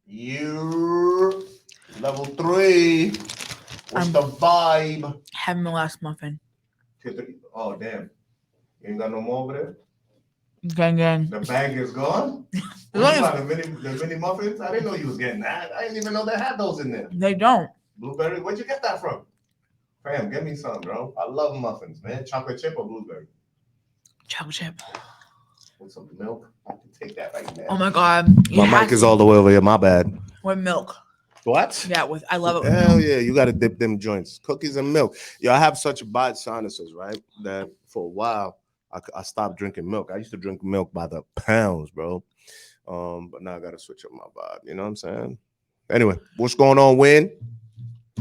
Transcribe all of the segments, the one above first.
You level 3. What's the vibe? Having the last muffin. Oh damn! You ain't got no more over there. Gang gang. The bag is gone. What you got? The mini muffins? I didn't know you was getting that. I didn't even know they had those in there. They don't. Blueberry? Where'd you get that from? Fam, give me some, bro. I love muffins, man. Chocolate chip or blueberry? Chocolate chip. With some milk. I can take that right now. Oh my god. My mic is all the way over here. My bad. With milk. What? Yeah, I love it with Hell milk. yeah, you got to dip them joints. Cookies and milk. Yo, I have such bad sinuses, right? That for a while, I stopped drinking milk. I used to drink milk by the pounds, bro. But now I got to switch up my vibe. You know what I'm saying? Anyway, what's going on, Win?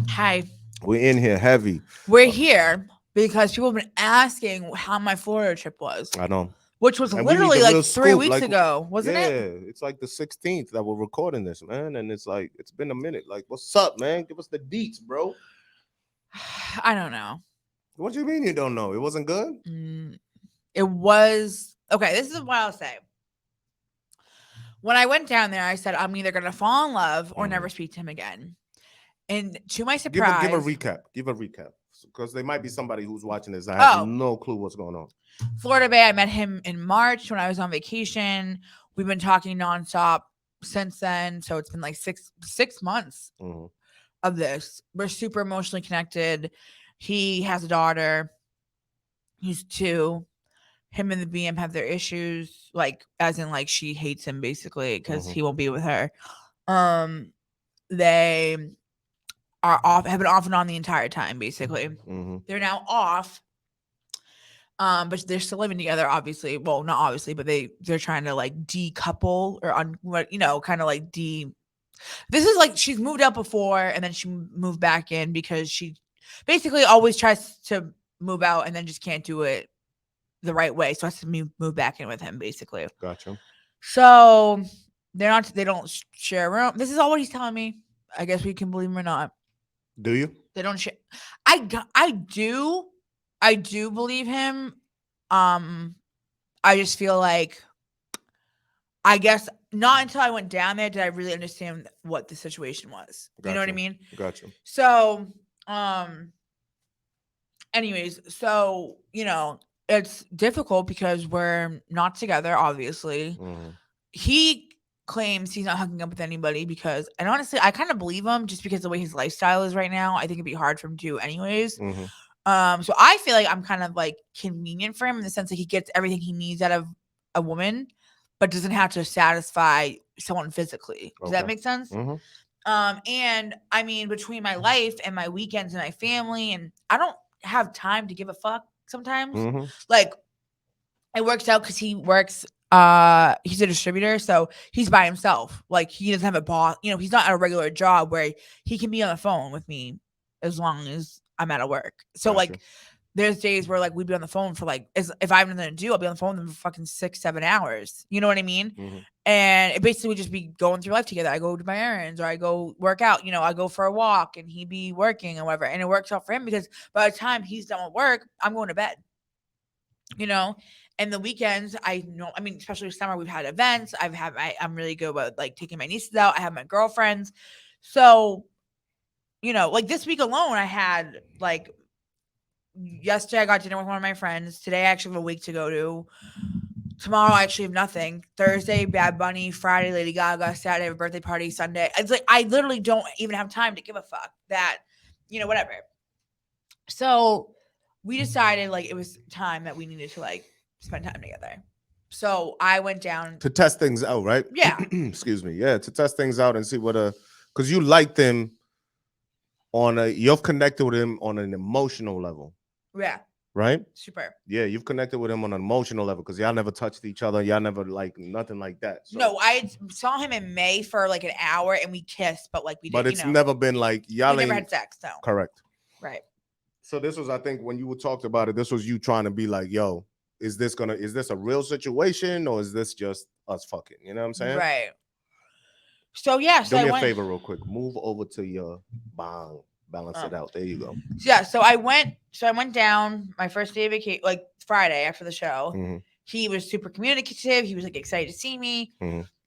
Hi. We're in here heavy. We're here because people have been asking how my Florida trip was. I know. Which was And literally like 3 scoop, weeks ago, wasn't it? Yeah, it's like the 16th that we're recording this, man. And it's like, it's been a minute. Like, what's up, man? Give us the deets, bro. I don't know. What do you mean you don't know? It wasn't good? It was. Okay, this is what I'll say. When I went down there, I said, I'm either going to fall in love or never speak to him again. And to my surprise. Give a recap. Give a recap. Because there might be somebody who's watching this. I have no clue what's going on. Florida Bay, I met him in March when I was on vacation. We've been talking nonstop since then. So it's been like six months of this. We're super emotionally connected. He has a daughter. He's 2. Him and the BM have their issues, like as in like she hates him basically because he won't be with her. They are off, have been off and on the entire time basically. They're now off. But they're still living together, obviously. Well, not obviously, but they're trying to like decouple or kind of like This is like she's moved out before and then she moved back in because she basically always tries to move out and then just can't do it the right way. So has to move back in with him, basically. Gotcha. So they don't share a room. This is all what he's telling me. I guess we can believe him or not. Do you? They don't share. I do believe him. I just feel like, I guess not until I went down there did I really understand what the situation was. Gotcha. You know what I mean? Gotcha. So, anyways, so, it's difficult because we're not together, obviously. He claims he's not hooking up with anybody because, and honestly, I kind of believe him just because the way his lifestyle is right now. I think it'd be hard for him to do anyways. So I feel like I'm kind of like convenient for him in the sense that he gets everything he needs out of a woman, but doesn't have to satisfy someone physically. Does that make sense? And I mean, between my life and my weekends and my family, and I don't have time to give a fuck sometimes. Like, it works out because he works, he's a distributor, so he's by himself. Like, he doesn't have a boss, he's not at a regular job where he can be on the phone with me as long as I'm out of work. So like there's days where like we'd be on the phone for like, if I have nothing to do, I'll be on the phone with him for fucking 6-7 hours. You know what I mean? And it basically would just be going through life together. I go to my errands or I go work out, I go for a walk and he be working or whatever. And it works out for him because by the time he's done with work, I'm going to bed. And the weekends, especially summer, we've had events. I'm really good about like taking my nieces out. I have my girlfriends. So, like this week alone, I had like yesterday I got dinner with one of my friends. Today I actually have a week to go to. Tomorrow I actually have nothing. Thursday, Bad Bunny. Friday, Lady Gaga. Saturday, I have a birthday party. Sunday. It's like I literally don't even have time to give a fuck that, whatever. So we decided like it was time that we needed to like spend time together. So I went down to test things out, right? Yeah. Excuse me. Yeah, to test things out and see what because you liked him you've connected with him on an emotional level. Yeah. Right? Super. Yeah, you've connected with him on an emotional level because y'all never touched each other. Y'all never like nothing like that. So. No, I saw him in May for like an hour and we kissed, but like we didn't. But it's never been like y'all never had sex, no. Correct. Right. So this was, I think, when you talked about it, this was you trying to be like, yo, is this a real situation or is this just us fucking? You know what I'm saying? Right. So yeah, do me a favor real quick. Move over to your bong. Balance it out. There you go. Yeah. So I went down my first day of vacation, like Friday after the show. He was super communicative. He was like excited to see me.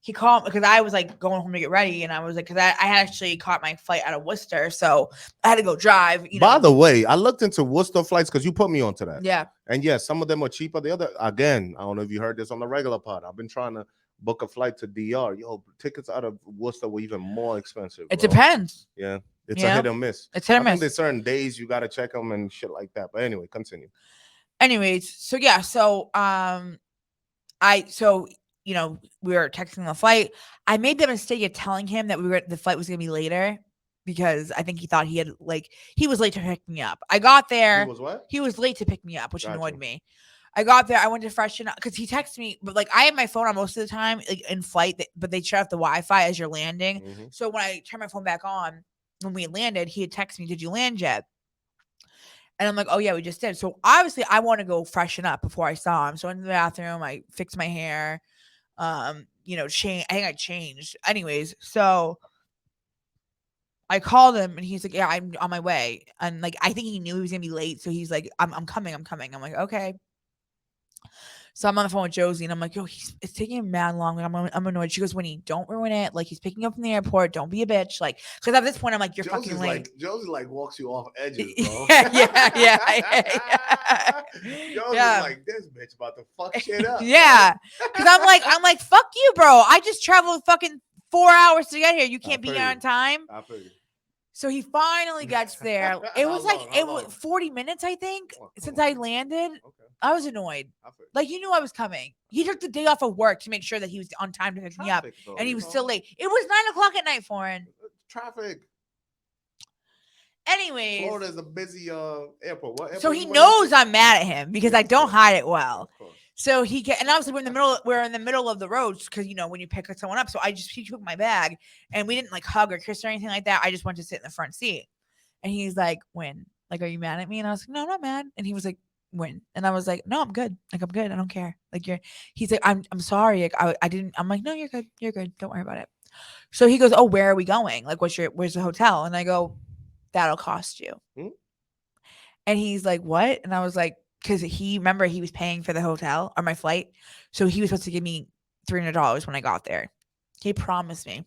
he called because I was like going home to get ready, and I was like, because I had actually caught my flight out of Worcester, so I had to go drive. By the way, I looked into Worcester flights because you put me onto that. Yeah. And yes, some of them are cheaper. The other, again, I don't know if you heard this on the regular pod. I've been trying to book a flight to DR. Yo, tickets out of Worcester were even more expensive. It bro. Depends. Yeah, it's a hit or miss. It's hit or I think miss. there's certain days you got to check them and shit like that. But anyway, continue. Anyways, so yeah, so you know, we were texting the flight. I made the mistake of telling him that the flight was gonna be later because I think he thought he was late to pick me up. I got there. He was what? He was late to pick me up, which annoyed me. I got there. I went to freshen up because he texted me, but like I have my phone on most of the time, like in flight, but they shut off the Wi-Fi as you're landing. Mm-hmm. So when I turned my phone back on when we landed, he had texted me, "Did you land yet?" And I'm like, "Oh yeah, we just did." So obviously, I want to go freshen up before I saw him. So I went to the bathroom. I fixed my hair. You know, change. I think I changed. Anyways, so I called him and he's like, "Yeah, I'm on my way." And like, I think he knew he was gonna be late, so he's like, "I'm coming. I'm coming." I'm like, "Okay." So I'm on the phone with Josie and I'm like, "Yo, it's taking him mad long." And I'm annoyed. She goes, "Winnie, don't ruin it. Like, he's picking up from the airport. Don't be a bitch." Like, because at this point, I'm like, "You're Josie's fucking late." Josie like walks you off edges, bro. yeah. Josie's like, this bitch about to fuck shit up. Yeah. Because I'm like, fuck you, bro. I just traveled fucking 4 hours to get here. You can't be here on time. I feel you. So he finally gets there. It was it was 40 minutes, I think, since I landed. Okay. I was annoyed. Like, you knew I was coming. He took the day off of work to make sure that he was on time to pick me up. And he was still late. It was 9:00 at night, foreign. Traffic. Anyways. Florida's a busy airport. What airport? So he knows I'm mad at him because I don't hide it well. So and obviously we're in the middle of the road because, you know, when you pick someone up. So he took my bag and we didn't like hug or kiss or anything like that. I just went to sit in the front seat. And he's like, "When? Like, are you mad at me?" And I was like, "No, I'm not mad." And he was like, "When?" And I was like, "No, I'm good. Like, I'm good. I don't care." Like, he's like, I'm sorry. Like, I didn't, I'm like, "No, you're good. You're good. Don't worry about it." So he goes, "Oh, where are we going? Like, where's the hotel?" And I go, "That'll cost you." Hmm? And he's like, "What?" And I was like, because he was paying for the hotel or my flight. So he was supposed to give me $300 when I got there. He promised me,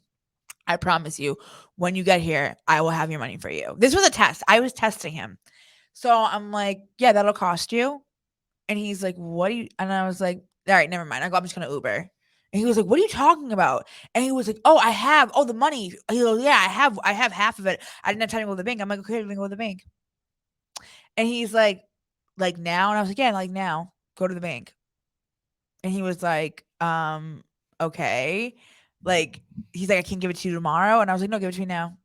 "I promise you, when you get here, I will have your money for you." This was a test. I was testing him. So I'm like, "Yeah, that'll cost you." And he's like, "What do you?" And I was like, "All right, never mind. I'm just going to Uber." And he was like, "What are you talking about?" And he was like, the money." He goes, "Yeah, I have half of it. I didn't have time to go to the bank." I'm like, "Okay, let me go to the bank." And he's like now? And I was like, "Yeah, like now. Go to the bank." And he was like, okay. Like, he's like, "I can give it to you tomorrow." And I was like, "No, give it to me now."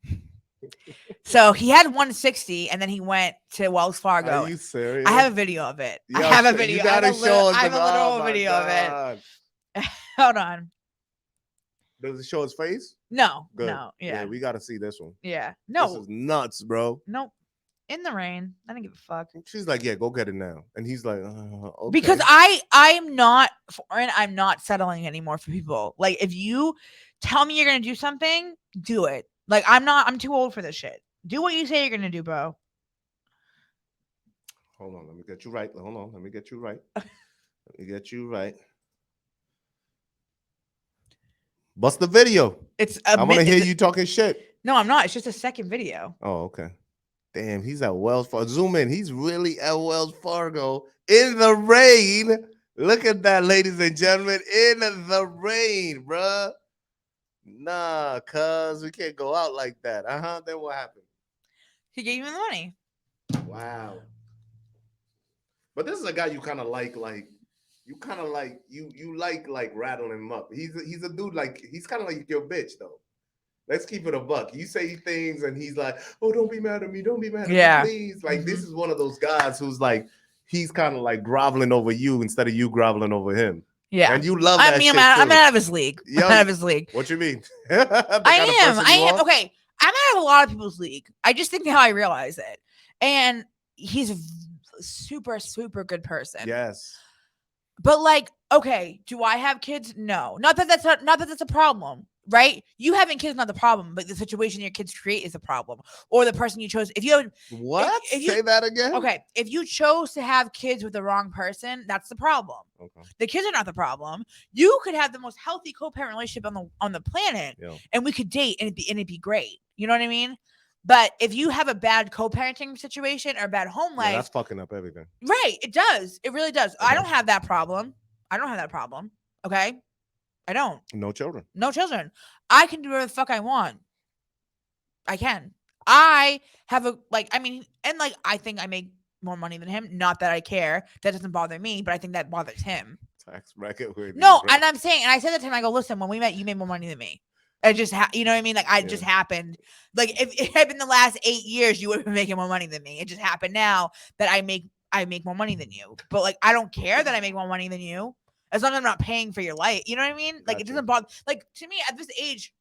So he had 160 and then he went to Wells Fargo. Are you serious? I have a video of it. I have a video. You gotta show us. I have a little video of it. Hold on. Does it show his face? No. Good. No. Yeah, we gotta see this one. Yeah. No. This is nuts, bro. Nope. In the rain. I didn't give a fuck. She's like, "Yeah, go get it now." And he's like, "Okay." Because I'm not foreign. I'm not settling anymore for people. Like, if you tell me you're gonna do something, do it. Like, I'm too old for this shit. Do what you say you're gonna do, bro. Hold on, let me get you right. Hold on, let me get you right. Let me get you right. Bust the video. I want to hear you talking shit. No, I'm not. It's just a second video. Oh, okay. Damn, he's at Wells Fargo. Zoom in. He's really at Wells Fargo in the rain. Look at that, ladies and gentlemen. In the rain, bruh. Nah, cuz we can't go out like that. Then what happened? He gave me the money. Wow. But this is a guy you kind of like you kind of like you like rattling him up. He's a dude like he's kind of like your bitch though. Let's keep it a buck. You say things and he's like, "Oh, don't be mad at me. Don't be mad at me, please." Like this is one of those guys who's like he's kind of like groveling over you instead of you groveling over him. Yeah, and you love that. I mean, I'm out of his league. I'm out of his league. What you mean? I am. Okay, I'm out of a lot of people's league. I just think how I realize it, and he's a super, super good person. Yes. But like, okay, do I have kids? No, not that that's a problem. right? You having kids is not the problem, but the situation your kids create is the problem, or the person you chose. If you have, What? if you Say that again. okay, if you chose to have kids with the wrong person, that's the problem. Okay. The kids are not the problem. You could have the most healthy co-parent relationship on the planet, Yeah. and we could date, and it'd be great. You know what I mean? But if you have a bad co-parenting situation or a bad home life, that's fucking up everything. right? It does. It really does. I don't have that problem. I don't have that problem. Okay, I don't. No children. No children. I can do whatever the fuck I want. I can. I have a I mean, and I think I make more money than him. Not that I care. That doesn't bother me, but I think that bothers him. Tax bracket. No, and I'm saying, and I said that to him. I go, listen, when we met, you made more money than me. It just, you know what I mean? Just happened. If it had been the last 8 years, you would have been making more money than me. It just happened now that I make more money than you. But I don't care that I make more money than you, as long as I'm not paying for your life. You know what I mean? Gotcha. It doesn't bother. To me, at this age,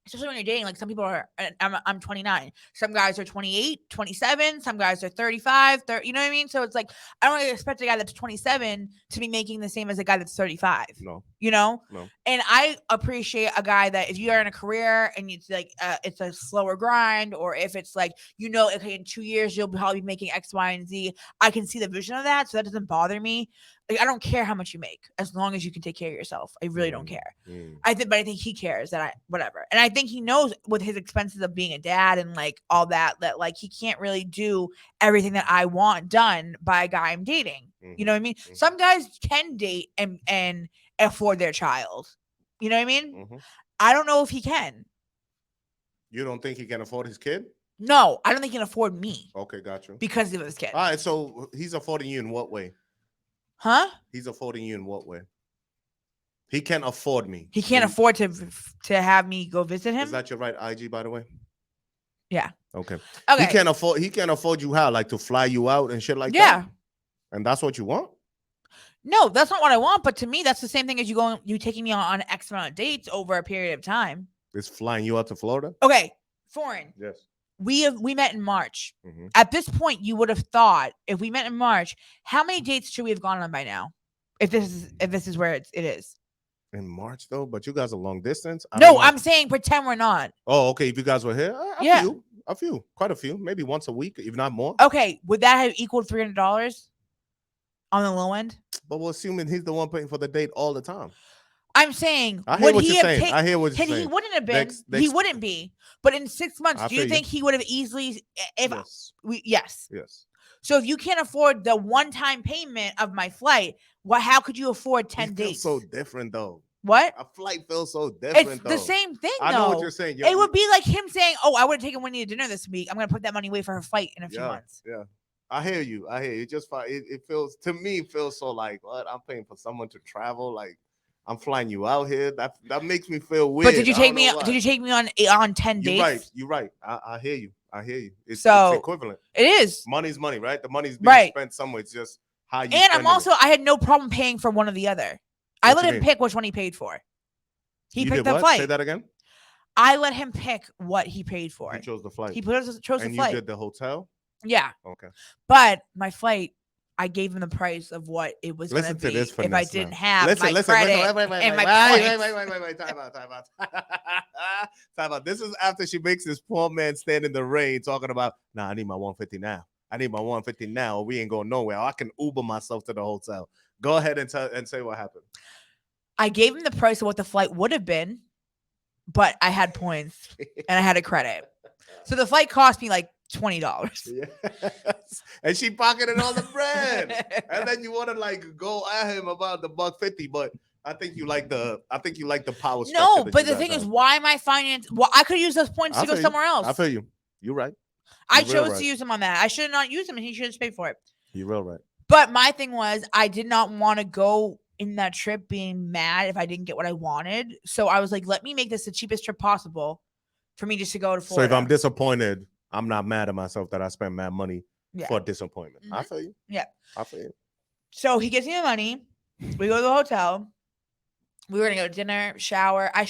especially when you're dating, some people are, I'm 29. Some guys are 28, 27. Some guys are 35, 30, you know what I mean? So it's I don't really expect a guy that's 27 to be making the same as a guy that's 35. No. You know? No. And I appreciate a guy that if you are in a career and it's it's a slower grind, or if it's okay, in 2 years, you'll probably be making X, Y, and Z. I can see the vision of that. So that doesn't bother me. I don't care how much you make, as long as you can take care of yourself. I really don't care. But I think he cares that whatever. And I think he knows with his expenses of being a dad and all that he can't really do everything that I want done by a guy I'm dating. Mm-hmm. You know what I mean? Mm-hmm. Some guys can date and afford their child. You know what I mean? Mm-hmm. I don't know if he can. You don't think he can afford his kid? No, I don't think he can afford me. Okay, got you. Because of his kid. All right, so he's affording you in what way? Huh? He's affording you in what way? He can't afford me. He can't afford to have me go visit him. Is that your right IG, by the way? Yeah. Okay. He can't afford you how? To fly you out and shit like that? Yeah. And that's what you want? No, that's not what I want. But to me, that's the same thing as you taking me on X amount of dates over a period of time. It's flying you out to Florida? Okay. Foreign. Yes. We met in March. Mm-hmm. At this point, you would have thought, if we met in March, how many dates should we have gone on by now? If this is where it is. In March though, but you guys are long distance. I'm saying pretend we're not. Oh, okay. If you guys were here, a few, quite a few, maybe once a week, if not more. Okay, would that have equaled $300 on the low end? But we're assuming he's the one paying for the date all the time. I'm saying, I hear what you're saying. I hear what you're saying. He wouldn't have been. He wouldn't be. But in 6 months, do you think he would have easily? Yes. Yes. So if you can't afford the one-time payment of my flight, how could you afford 10 days? So different though. What? A flight feels so different. It's the same thing. I know what you're saying. It would be like him saying, "Oh, I would have taken Winnie to dinner this week. I'm going to put that money away for her flight in a few months." Yeah. I hear you. It just it feels to me so what? I'm paying for someone to travel I'm flying you out here. That makes me feel weird. But did you take me? Did you take me on 10 dates? You're right. I hear you. It's equivalent. It is. Money's money, right? The money's being spent somewhere. It's just how you. And I had no problem paying for one or the other. I let him pick which one he paid for. He picked the flight. Say that again. I let him pick what he paid for. He chose the flight. chose the flight. And you did the hotel? Yeah. Okay. But my flight, I gave him the price of what it was going to be if I didn't have my credit and my wait. Time out. This is after she makes this poor man stand in the rain talking about, I need my 150 now. I need my 150 now or we ain't going nowhere. I can Uber myself to the hotel. Go ahead and say what happened. I gave him the price of what the flight would have been, but I had points and I had a credit. So the flight cost me $20. Yes. And she pocketed all the bread. And then you want to go at him about the $150, but I think you like the power structure. No, but the thing is, why am I financed? Well, I could use those points to go somewhere else. I feel you. You're right. I chose to use them on that. I should have not used them, and he should have paid for it. You're real right. But my thing was, I did not want to go in that trip being mad if I didn't get what I wanted. So I was like, let me make this the cheapest trip possible for me just to go to Florida. So if I'm disappointed, I'm not mad at myself that I spent mad money for disappointment. Mm-hmm. I feel you. Yeah. I feel you. So he gives me the money. We go to the hotel. We were going to go to dinner, shower. I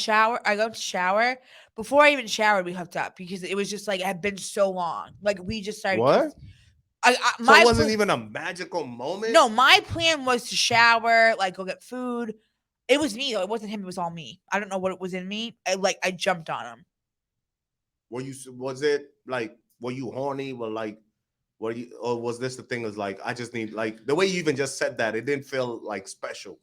go to shower. Before I even showered, we hooked up because it was just it had been so long. We just started. What? So it wasn't even a magical moment? No, my plan was to shower, go get food, It was me though. It wasn't him. It was all me. I don't know what it was in me. I jumped on him. Was it like, were you horny? Or was this the thing? Was like, I just need, like, the way you even just said that, it didn't feel like special.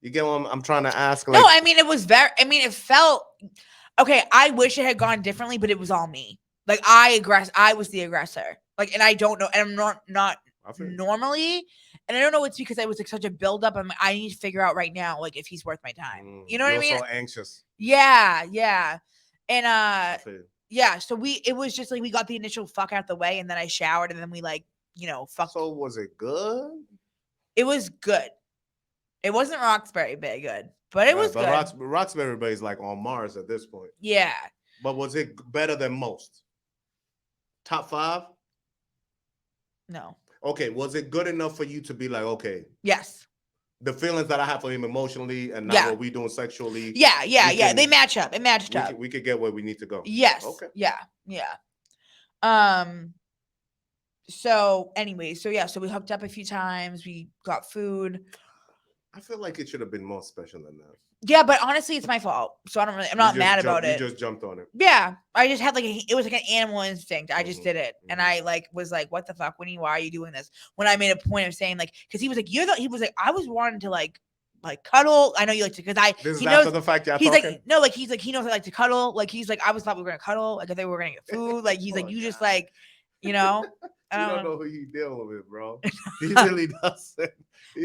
You get what I'm trying to ask? No, Like, I mean, it was very, I mean, it felt, okay, I wish it had gone differently, but it was all me. Like, I was the aggressor. Like, and I don't know, and I'm not normally, and I don't know, it's because I was like such a buildup. I need to figure out right now, like, if he's worth my time. You know what I mean? You're so anxious. Yeah, yeah. And yeah, so it was just like we got the initial fuck out the way, and then I showered, and then we like, fucked. So was it good? It was good. It wasn't Roxbury Bay good, but it was but good. Roxbury Bay is like on Mars at this point. Yeah. But was it better than most? Top 5? No. Okay, was it good enough for you to be like, okay, yes, the feelings that I have for him emotionally and now what we doing sexually? Yeah. They match up. It matched up. We could get where we need to go. Yes. Okay. Yeah. So anyway, so we hooked up a few times. We got food. I feel like it should have been more special than that. Yeah, but honestly, it's my fault. So I'm not mad about it. You just jumped on it. Yeah, I just had it was like an animal instinct. I just did it, and I was like, "What the fuck, Winnie? Why are you doing this?" When I made a point of saying because he was like, he was like, I was wanting to like cuddle. I know you like to because this he is knows after the fact. He's talking? Like no, he's like he knows I like to cuddle. Like he's like I was thought we were gonna cuddle. Like I thought we were gonna get food. Like he's like you just like You don't know who you dealing with, bro. He really doesn't.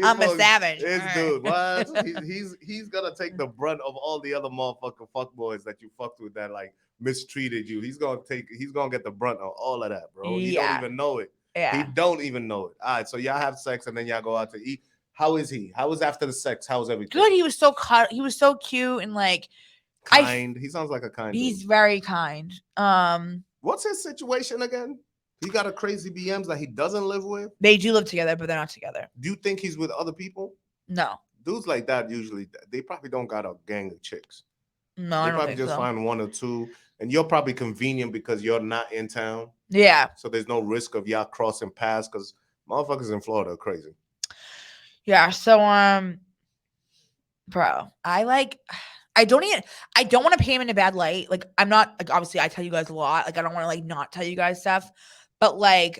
I'm a savage. This dude, what? He's gonna take the brunt of all the other motherfucking fuckboys that you fucked with that like mistreated you. He's gonna get the brunt of all of that, bro. He don't even know it. Yeah. He don't even know it. All right, so y'all have sex and then y'all go out to eat. How is he? How was after the sex? How's everything? Good. He was so cute and like kind. He sounds like a kind. He's dude. Very kind. What's his situation again? He got a crazy BMs that he doesn't live with. They do live together, but they're not together. Do you think he's with other people? No. Dudes like that usually they probably don't got a gang of chicks. No, they probably just find one or two, and you're probably convenient because you're not in town. Yeah. So there's no risk of y'all crossing paths because motherfuckers in Florida are crazy. Yeah. So bro, I don't want to paint him in a bad light. Like I'm not like obviously I tell you guys a lot. Like I don't want to like not tell you guys stuff. But like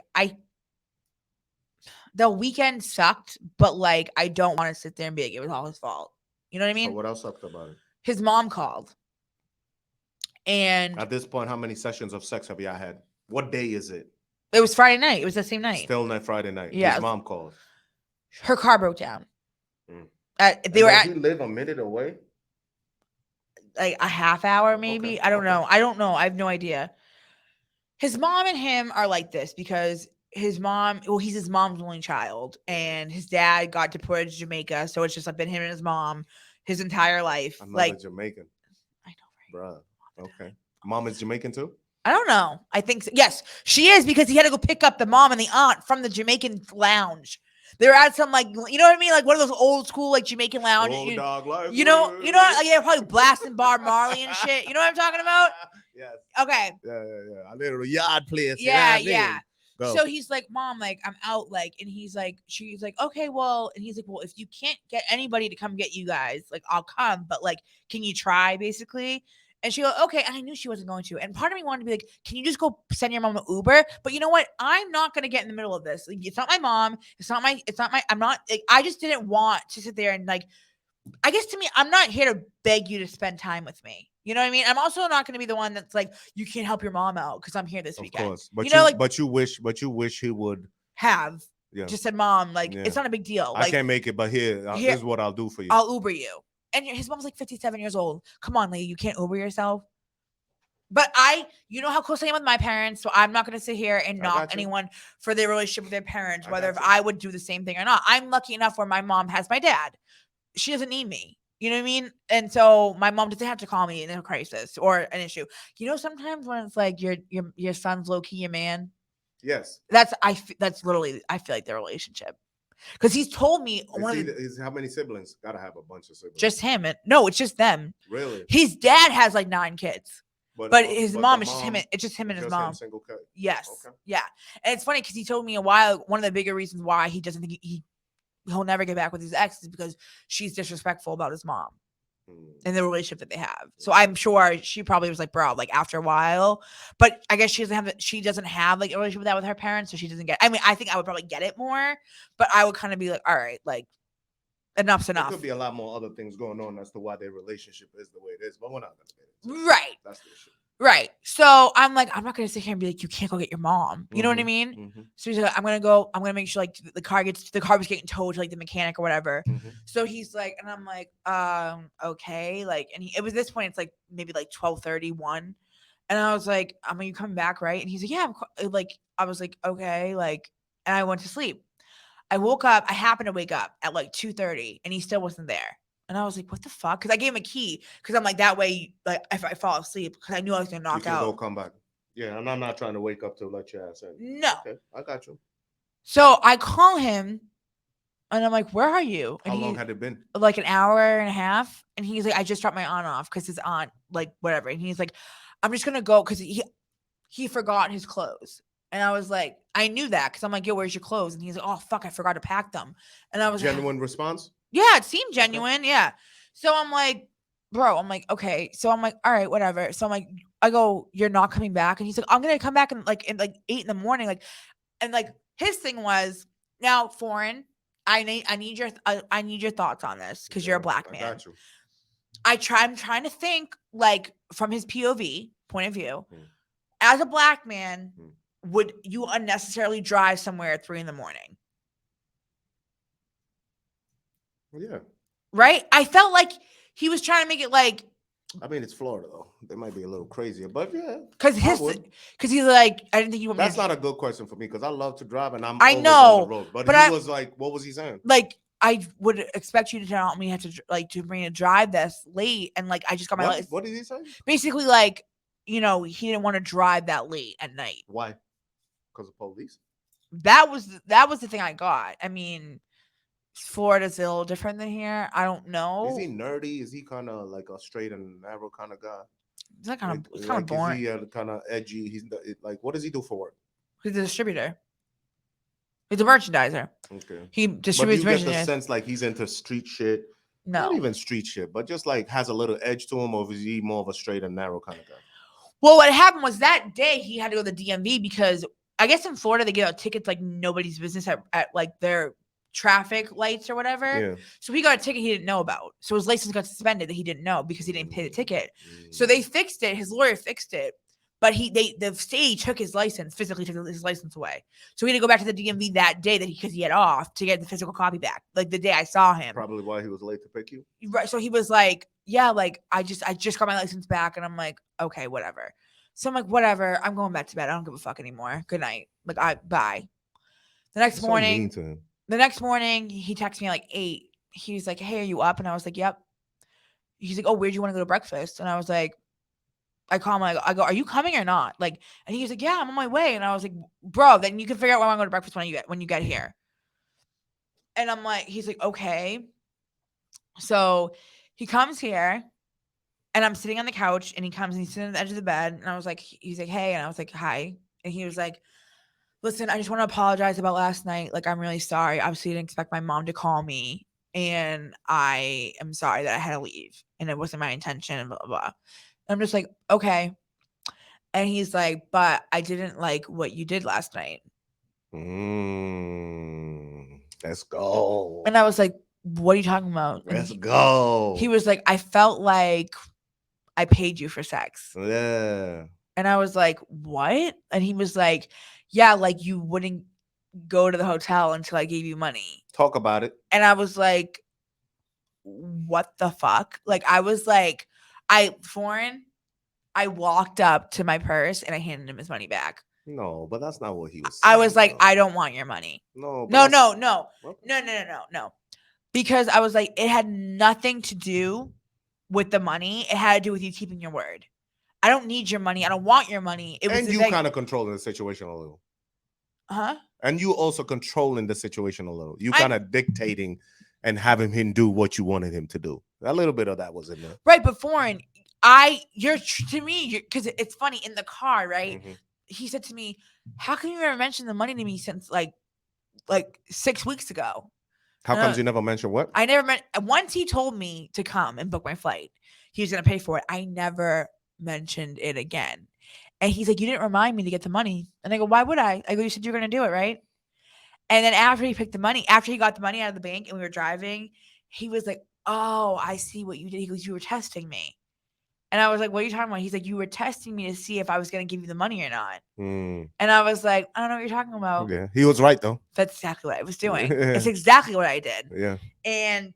the weekend sucked, but like I don't want to sit there and be like it was all his fault. You know what I mean? So what else sucked about it? His mom called. And at this point, how many sessions of sex have y'all had? What day is it? It was Friday night. It was the same night. Still night Friday night. Yeah. His mom called. Her car broke down. Does he live a minute away? Like a half hour, maybe. Okay. I don't know. I have no idea. His mom and him are like this because his mom, he's his mom's only child, and his dad got deported to Jamaica, so it's just like been him and his mom his entire life. Another Jamaican. I know, right? Bruh. Okay. Mom is Jamaican too? I don't know. I think so. Yes, she is because he had to go pick up the mom and the aunt from the Jamaican lounge. They're at some like, you know what I mean? Like one of those old school like Jamaican lounges. Old dog life. You know, like they're probably blasting Bob Marley and shit. You know what I'm talking about? Yes. Okay. Yeah. A little yard place. Yeah. Go. So he's like, Mom, like I'm out, like, and she's like, okay, well, and he's like, well, if you can't get anybody to come get you guys, like I'll come, but like, can you try, basically? And she goes, okay. And I knew she wasn't going to. And part of me wanted to be like, can you just go send your mom an Uber? But you know what? I'm not going to get in the middle of this. Like, it's not my mom. I'm not, like, I just didn't want to sit there and like, I guess to me, I'm not here to beg you to spend time with me. You know what I mean? I'm also not going to be the one that's like, you can't help your mom out because I'm here this weekend. Of course. But you wish he would have just said, Mom, like, it's not a big deal. Like, I can't make it, but here, this is what I'll do for you. I'll Uber you. And his mom's like 57 years old. Come on, lady, you can't Uber yourself. But you know how close I am with my parents, so I'm not going to sit here and knock anyone for their relationship with their parents, whether if I would do the same thing or not. I'm lucky enough where my mom has my dad. She doesn't need me. You know what I mean? And so my mom doesn't have to call me in a crisis or an issue. You know, sometimes when it's like your son's low key your man. Yes. That's literally I feel like their relationship. Because he's told me how many siblings? Gotta have a bunch of siblings. Just him. No, it's just them. Really? His dad has like 9 kids. But his mom is just him. It's just him and his mom. Single kid. Yes. Okay. Yeah. And it's funny because he told me one of the bigger reasons why he doesn't think he he'll never get back with his ex is because she's disrespectful about his mom and the relationship that they have. So I'm sure she probably was like, bro, like after a while, but I guess she doesn't have like a relationship with that with her parents. So she doesn't get, I mean, I think I would probably get it more, but I would kind of be like, all right, like enough's There enough. could be a lot more other things going on as to why their relationship is the way it is, but we're not gonna get into it. Right. That's the issue. Right. So I'm like, I'm not gonna sit here and be like, you can't go get your mom. You know what I mean? So he's like, I'm gonna make sure like the car was getting towed to like the mechanic or whatever. So he's like, and I'm like, okay, like, and it was this point, it's like maybe like 12:31, and I was like, are you coming back, right? And he's like, yeah, like, I was like, okay, like, and I went to sleep. I woke up. I happened to wake up at like 2:30, and he still wasn't there. And I was like, what the fuck? Because I gave him a key. Because I'm like, that way, like, if I fall asleep, because I knew I was going to knock you can out. Go come back. Yeah, and I'm not trying to wake up to let your ass in. No. Okay, I got you. So I call him, and I'm like, where are you? And How long had it been? Like an hour and a half. And he's like, I just dropped my aunt off because his aunt, like, whatever. And he's like, I'm just going to go because he forgot his clothes. And I was like, I knew that because I'm like, yo, where's your clothes? And he's like, oh, fuck, I forgot to pack them. And I was genuine response? Yeah, it seemed genuine. Okay. Yeah. So I'm like, bro, I'm like, okay. So I'm like, all right, whatever. So I'm like, I go, you're not coming back. And he's like, I'm going to come back in like 8 in the morning. Like, and like his thing was, now foreign, I need your thoughts on this because you're a black man. I got you. I'm trying to think like from his POV point of view, as a black man, would you unnecessarily drive somewhere at 3 in the morning? Yeah. Right? I felt like he was trying to make it like, I mean, it's Florida though. They might be a little crazier, but yeah. Because he's like, I didn't think you. That's not a good question for me because I love to drive and I always know on the road. But he was like, what was he saying? Like, I would expect you to tell me to bring a drive this late, and like I just got my license. What did he say? Basically, like, he didn't want to drive that late at night. Why? Because of police. That was the thing I got. I mean, Florida's a little different than here. I don't know. Is he nerdy? Is he kind of like a straight and narrow kind of guy? He's like kind of boring. Is he kind of edgy? He's like, what does he do for work? He's a distributor. He's a merchandiser. Okay. He distributes merchandise. But you get the sense like he's into street shit. No. Not even street shit, but just like has a little edge to him, or is he more of a straight and narrow kind of guy? Well, what happened was that day he had to go to the DMV because I guess in Florida they give out tickets like nobody's business at like their traffic lights or whatever. Yeah. So he got a ticket he didn't know about. So his license got suspended that he didn't know because he didn't pay the ticket. So they fixed it. His lawyer fixed it. But the state took his license, physically took his license away. So he had to go back to the DMV that day because he had off to get the physical copy back. Like the day I saw him. Probably why he was late to pick you. Right. So he was like, yeah, like I just got my license back. And I'm like, okay, whatever. So I'm like, whatever. I'm going back to bed. I don't give a fuck anymore. Good night. Like bye. The next morning, he texted me like 8. He was like, hey, are you up? And I was like, yep. He's like, oh, where'd you want to go to breakfast? And I was like, I call him, I go, are you coming or not? Like, and he was like, yeah, I'm on my way. And I was like, bro, then you can figure out where I'm going to breakfast when you get here. And I'm like, he's like, okay. So he comes here and I'm sitting on the couch and he comes and he's sitting on the edge of the bed. And I was like, he's like, hey. And I was like, hi. And he was like, listen, I just want to apologize about last night. Like, I'm really sorry. Obviously, I didn't expect my mom to call me. And I am sorry that I had to leave. And it wasn't my intention. And blah, blah, blah. I'm just like, okay. And he's like, but I didn't like what you did last night. Let's go. And I was like, what are you talking about? Let's go. He was like, I felt like I paid you for sex. Yeah. And I was like, what? And he was like, yeah, like you wouldn't go to the hotel until I gave you money. Talk about it. And I was like, what the fuck? Like, I was like, I walked up to my purse and I handed him his money back. No, but that's not what he was saying. I was like, I don't want your money. No. No. Because I was like, it had nothing to do with the money. It had to do with you keeping your word. I don't need your money. I don't want your money. And you kind of controlling the situation a little. Huh? And you also controlling the situation a little. You kind of dictating and having him do what you wanted him to do. A little bit of that was in there. Right, but foreign, because it's funny, in the car, right? Mm-hmm. He said to me, how come you never mentioned the money to me since like 6 weeks ago? How comes you never mentioned what? I never meant. Once he told me to come and book my flight, he was gonna pay for it. I never mentioned it again. And he's like, "You didn't remind me to get the money." And I go, "Why would I?" I go, "You said you were gonna do it, right?" And then after he got the money out of the bank and we were driving, he was like, "Oh, I see what you did." He goes, "You were testing me." And I was like, "What are you talking about?" He's like, "You were testing me to see if I was gonna give you the money or not." And I was like, "I don't know what you're talking about." Yeah, he was right though. That's exactly what I was doing. It's exactly what I did. Yeah. And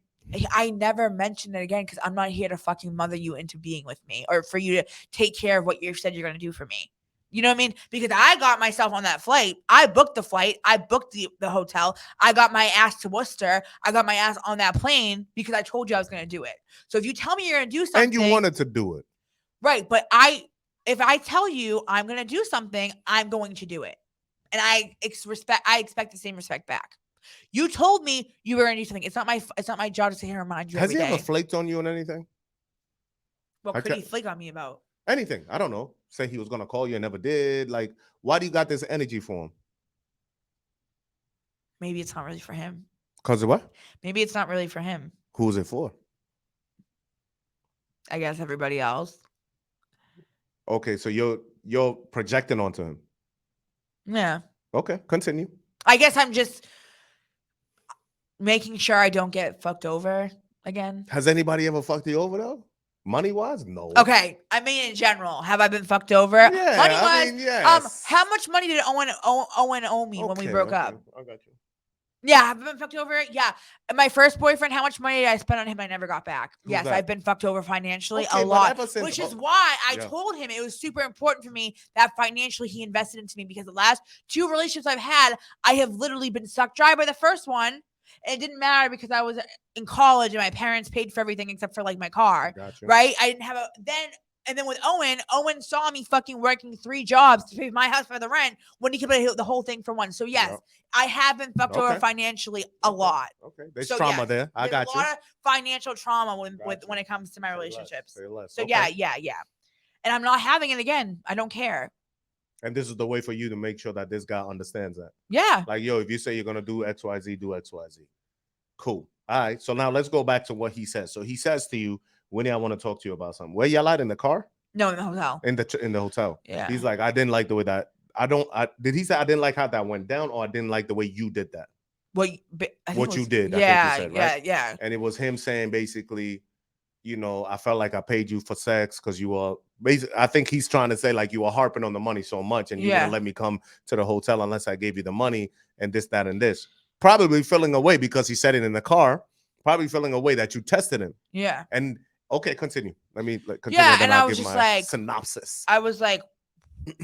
I never mentioned it again because I'm not here to fucking mother you into being with me or for you to take care of what you said you're going to do for me. You know what I mean? Because I got myself on that flight. I booked the flight. I booked the hotel. I got my ass to Worcester. I got my ass on that plane because I told you I was going to do it. So if you tell me you're going to do something. And you wanted to do it. Right. But if I tell you I'm going to do something, I'm going to do it. And I expect the same respect back. You told me you were going to do something. It's not my job to sit here and remind you. Has he every ever day. flaked on you on anything? What could he flake on me about? Anything. I don't know. Say he was going to call you and never did. Like, why do you got this energy for him? Maybe it's not really for him. Because of what? Maybe it's not really for him. Who's it for? I guess everybody else. Okay, so you're projecting onto him. Yeah. Okay, continue. I guess I'm just making sure I don't get fucked over again. Has anybody ever fucked you over though? Money wise, no. Okay, I mean in general, have I been fucked over? Yeah, money wise. I mean, yes. How much money did Owen owe me when we broke up? I got you. Yeah, have I been fucked over? Yeah. And my first boyfriend, how much money did I spend on him? I never got back. Yes, that? I've been fucked over financially Okay, a lot, ever since- which is why I Yeah. told him it was super important for me that financially he invested into me because the last 2 relationships I've had, I have literally been sucked dry by the first one. And it didn't matter because I was in college and my parents paid for everything except for like my car, right? I didn't have and then with Owen saw me fucking working 3 jobs to pay my house for the rent when he could pay the whole thing for one. So yes, I have been fucked over financially a lot. Okay, there's trauma there. I got you. A lot of financial trauma when it comes to my relationships. So yeah. And I'm not having it again. I don't care. And this is the way for you to make sure that this guy understands that. Yeah. Like, yo, if you say you're gonna do XYZ, do XYZ. Cool. All right. So now let's go back to what he says. So he says to you, Winnie, I want to talk to you about something. Where y'all at, in the car? No, in the hotel. In the hotel. Yeah. He's like, I didn't like the way that did he say I didn't like how that went down, or I didn't like the way you did that? What you did. Yeah, I think you said, right? yeah. And it was him saying basically, you know, I felt like I paid you for sex because you were basically, I think he's trying to say like you were harping on the money so much and you wouldn't let me come to the hotel unless I gave you the money and this, that, and this. Probably feeling away because he said it in the car, probably feeling away that you tested him. Yeah. And okay, continue. Let me continue. Yeah, then and I'll I was give just my like synopsis. I was like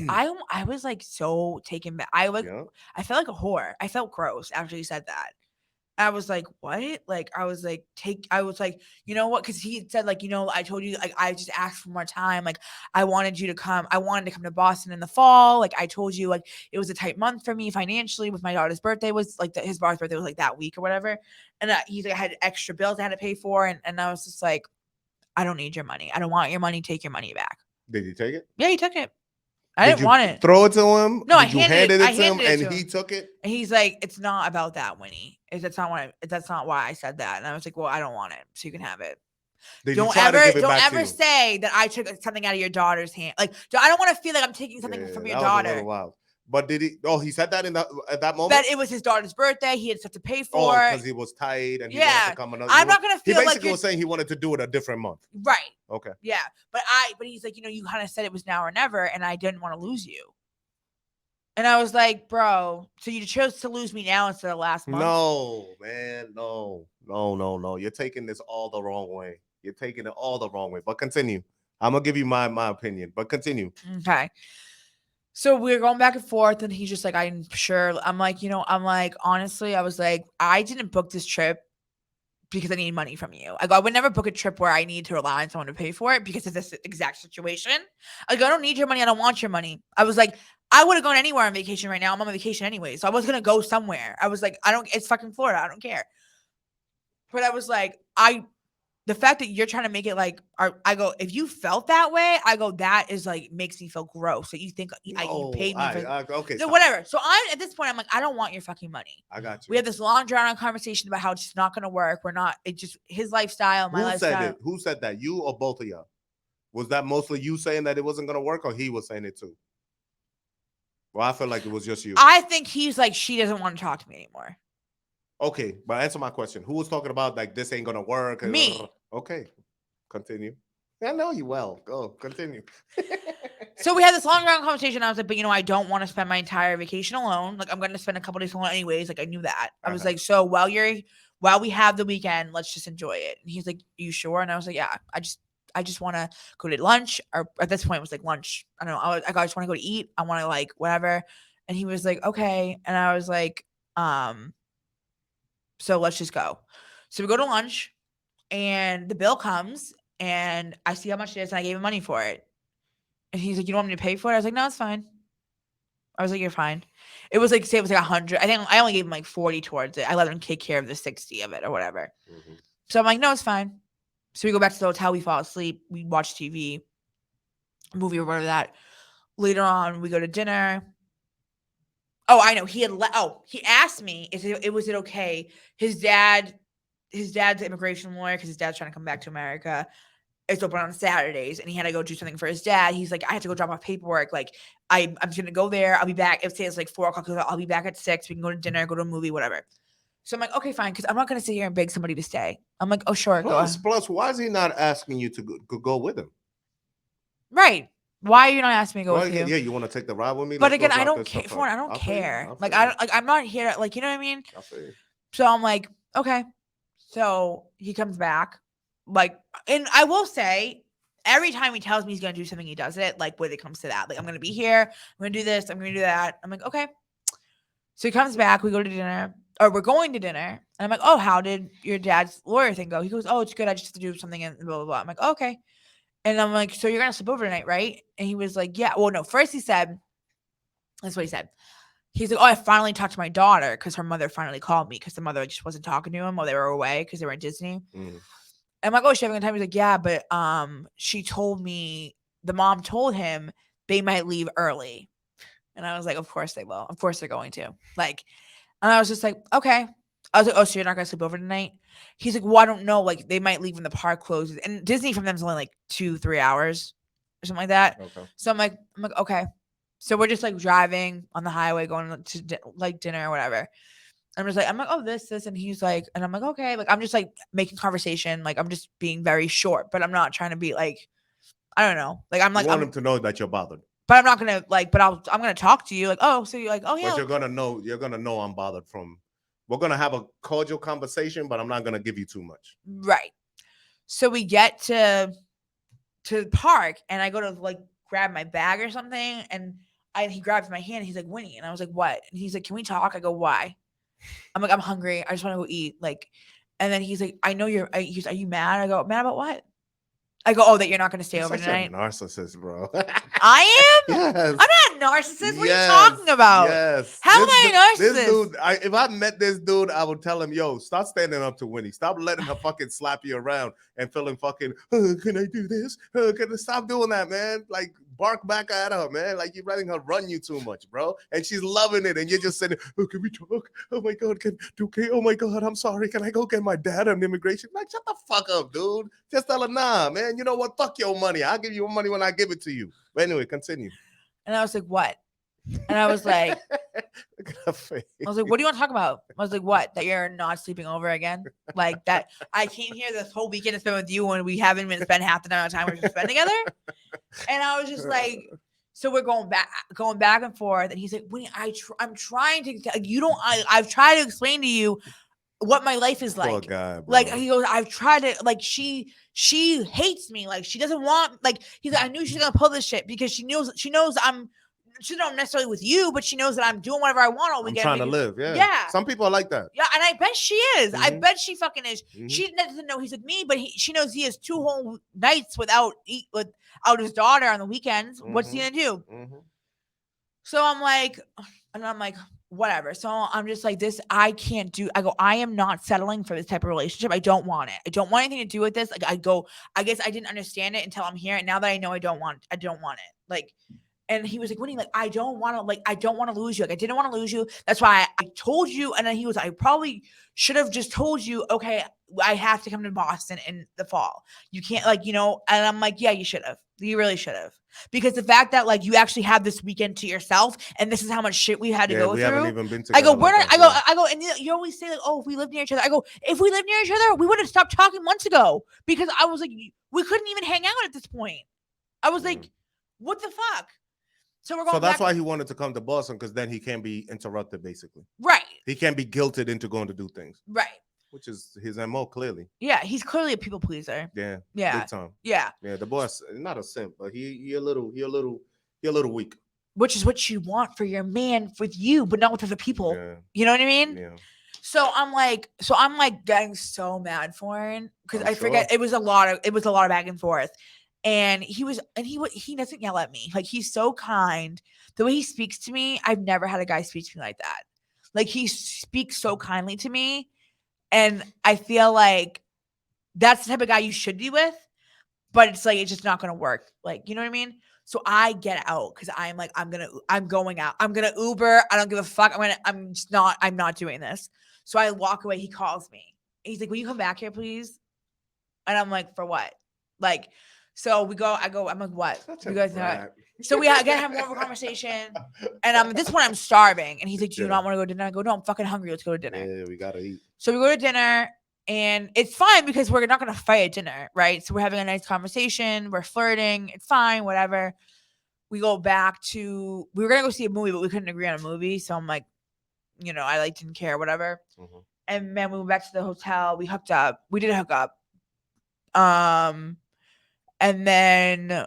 I was like so taken back. I felt like a whore. I felt gross after he said that. I was like, what? Like, I was like, you know what? Because he said, like, you know, I told you, like, I just asked for more time. Like, I wanted to come to Boston in the fall. Like, I told you, like, it was a tight month for me financially with my daughter's birthday was like, his daughter's birthday was like that week or whatever. And he's like, I had extra bills I had to pay for. And I was just like, I don't need your money. I don't want your money. Take your money back. Did he take it? Yeah, he took it. I didn't want it. Throw it to him? No, I handed it to him and he took it. And he's like, "It's not about that, Winnie. That's not why I said that." And I was like, "Well, I don't want it, so you can have it." Don't ever say that I took something out of your daughter's hand. Like, I don't want to feel like I'm taking something from your daughter. Was a little wild. But did he? Oh, he said that at that moment. That it was his daughter's birthday. He had stuff to pay for. Oh, because he was tight and he wanted to come another. I'm not gonna feel like he basically was saying he wanted to do it a different month. Right. Okay. Yeah, but he's like, you know, you kind of said it was now or never, and I didn't want to lose you. And I was like, bro, so you chose to lose me now instead of last month? No, man, no. You're taking this all the wrong way. You're taking it all the wrong way. But continue. I'm gonna give you my opinion. But continue. Okay. So we're going back and forth, and he's just like, I'm sure. I'm like, honestly, I was like, I didn't book this trip because I need money from you. I would never book a trip where I need to rely on someone to pay for it because of this exact situation. I don't need your money. I don't want your money. I was like, I would have gone anywhere on vacation right now. I'm on vacation anyway. So I was going to go somewhere. I was like, it's fucking Florida. I don't care. But I was like, I the fact that you're trying to make it like, I go, if you felt that way, I go, that is like, makes me feel gross. So you think you No, paid me for, okay, so stop. whatever. So I'm at this point, I'm like, I don't want your fucking money. I got We you. had this long drawn out conversation about how it's just not going to work. We're not, it just, his lifestyle, my Who said lifestyle. it? Who said that? You or both of y'all? Was that mostly you saying that it wasn't gonna work, or he was saying it too? Well, I feel like it was just you. I think he's like, she doesn't want to talk to me anymore. Okay, but answer my question. Who was talking about like this ain't gonna work? Me. Okay, continue. I know you well. Go continue. So we had this long round conversation. I was like, but I don't want to spend my entire vacation alone. Like, I'm going to spend a couple days alone anyways. Like, I knew that. I was like, so while we have the weekend, let's just enjoy it. And he's like, you sure? And I was like, yeah, I just want to go to lunch. Or at this point it was like lunch. I don't know. I just want to go to eat. I want to like whatever. And he was like, okay. And I was like, so let's just go. So we go to lunch and the bill comes and I see how much it is and I gave him money for it. And he's like, you don't want me to pay for it? I was like, no, it's fine. I was like, you're fine. It was like, say it was like 100. I think I only gave him like 40 towards it. I let him take care of the 60 of it or whatever. Mm-hmm. So I'm like, no, it's fine. So we go back to the hotel. We fall asleep. We watch TV, movie or whatever that. Later on, we go to dinner. Oh, I know. He asked me, was it okay? His dad's an immigration lawyer because his dad's trying to come back to America. It's open on Saturdays and he had to go do something for his dad. He's like, I have to go drop off paperwork. Like, I'm just going to go there. I'll be back. If it's like 4:00, I'll be back at 6. We can go to dinner, go to a movie, whatever. So I'm like, okay, fine. Cause I'm not going to sit here and beg somebody to stay. I'm like, oh, sure. Plus, why is he not asking you to go with him? Right. Why are you not asking me to go with you? Yeah, you want to take the ride with me? But again, I don't care. I don't care. Like, I'm not here. Like, you know what I mean? I feel you. So I'm like, okay. So he comes back. Like, and I will say, every time he tells me he's going to do something, he does it. Like, when it comes to that, like, I'm going to be here. I'm going to do this. I'm going to do that. I'm like, okay. So he comes back. We go to dinner, or we're going to dinner. And I'm like, oh, how did your dad's lawyer thing go? He goes, oh, it's good. I just have to do something and blah, blah, blah. I'm like, oh, okay. And I'm like, so you're going to sleep over tonight, right? And he was like, yeah. Well, no, first he said, that's what he said. He's like, oh, I finally talked to my daughter because her mother finally called me because the mother just wasn't talking to him while they were away because they were in Disney. Mm. I'm like, oh, she having a good time? He's like, yeah, but she told me, the mom told him they might leave early. And I was like, of course they will. Of course they're going to. Like, and I was just like, okay. I was like, oh, so you're not going to sleep over tonight? He's like, well, I don't know. Like, they might leave when the park closes. And Disney from them is only like 2-3 hours or something like that. Okay. So I'm like, okay. So we're just like driving on the highway, going to like dinner or whatever. I'm like, oh, this, and he's like, and I'm like, okay. Like, I'm just like making conversation. Like, I'm just being very short, but I'm not trying to be like, I don't know. Like, I'm like, I want him to know that you're bothered. But I'm not going to like, but I'm going to talk to you. Like, oh, so you're like, oh yeah. But you're going to know I'm bothered from, we're going to have a cordial conversation, but I'm not going to give you too much. Right. So we get to the park and I go to like grab my bag or something. And he grabs my hand. And he's like, Winnie. And I was like, what? And he's like, can we talk? I go, why? I'm like, I'm hungry. I just want to go eat. Like, and then he's like, I know are you mad? I go, mad about what? I go, oh, that you're not going to stay over tonight? Narcissist, bro. I am? Yes. I'm not a narcissist. What are you talking about? Yes. How am I a narcissist? This dude, if I met this dude, I would tell him, yo, stop standing up to Winnie. Stop letting her fucking slap you around and feeling fucking, can I do this? Can I stop doing that, man? Like, bark back at her, man. Like, you're letting her run you too much, bro. And she's loving it. And you're just saying, oh, can we talk? Oh, my God. Oh, my God. I'm sorry. Can I go get my dad on immigration? Like, shut the fuck up, dude. Just tell her, nah, man. You know what? Fuck your money. I'll give you your money when I give it to you. But anyway, continue. And I was like, what? And I was like, look at her face. I was like, what do you want to talk about? I was like, what? That you're not sleeping over again? Like that I came here this whole weekend to spend with you when we haven't even spent half the amount of time we're just spend together. And I was just like, so we're going back and forth. And he's like, Winnie, I'm trying to, I've tried to explain to you what my life is like. Poor guy, bro. Like, he goes, I've tried to, like, she hates me. Like, she doesn't want, like, he's like, I knew she's gonna pull this shit because she knows she's not necessarily with you, but she knows that I'm doing whatever I want all weekend. I'm trying to live. Yeah. Some people are like that. Yeah. And I bet she is. Mm-hmm. I bet she fucking is. Mm-hmm. She doesn't know he's with me, but she knows he has 2 whole nights without his daughter on the weekends. Mm-hmm. What's he gonna do? Mm-hmm. So I'm like, whatever. So I'm just like, this, I can't do. I go, I am not settling for this type of relationship. I don't want it. I don't want anything to do with this. Like, I guess I didn't understand it until I'm here. And now that I know I don't want it. Like, and he was like, Winnie, like, I don't want to lose you. Like, I didn't want to lose you. That's why I told you. And then he was, I probably should have just told you, okay, I have to come to Boston in the fall. You can't, like, and I'm like, yeah, you should have. You really should have. Because the fact that, like, you actually have this weekend to yourself and this is how much shit we had to go we through. haven't even been together. I go, we're not, I go, and you always say, like, oh, if we lived near each other. I go, if we lived near each other, we would have stopped talking months ago. Because I was like, we couldn't even hang out at this point. I was like, what the fuck? So we're going. So that's why he wanted to come to Boston, because then he can't be interrupted, basically. Right. He can't be guilted into going to do things. Right. Which is his MO, clearly. Yeah, he's clearly a people pleaser. Yeah. Big time. Yeah. Yeah. The boss, not a simp, but he a little weak. Which is what you want for your man with you, but not with other people. Yeah. You know what I mean? Yeah. So I'm like getting so mad for him because I forget it was a lot of back and forth. And he doesn't yell at me. Like, he's so kind. The way he speaks to me, I've never had a guy speak to me like that. Like, he speaks so kindly to me. And I feel like that's the type of guy you should be with. But it's like, it's just not going to work. Like, you know what I mean? So I get out because I'm like, I'm going out. I'm going to Uber. I don't give a fuck. I'm not doing this. So I walk away. He calls me. He's like, will you come back here, please? And I'm like, for what? Like, so we go, I'm like, what? You guys know. So we again have more of a conversation. And at this point I'm starving. And he's like, do you not want to go to dinner? I go, no, I'm fucking hungry. Let's go to dinner. Yeah, we got to eat. So we go to dinner and it's fine because we're not going to fight at dinner, right? So we're having a nice conversation. We're flirting. It's fine, whatever. We go back to, we were going to go see a movie, but we couldn't agree on a movie. So I'm like, I like didn't care, whatever. Mm-hmm. And then we went back to the hotel. We hooked up. We did hook up. And then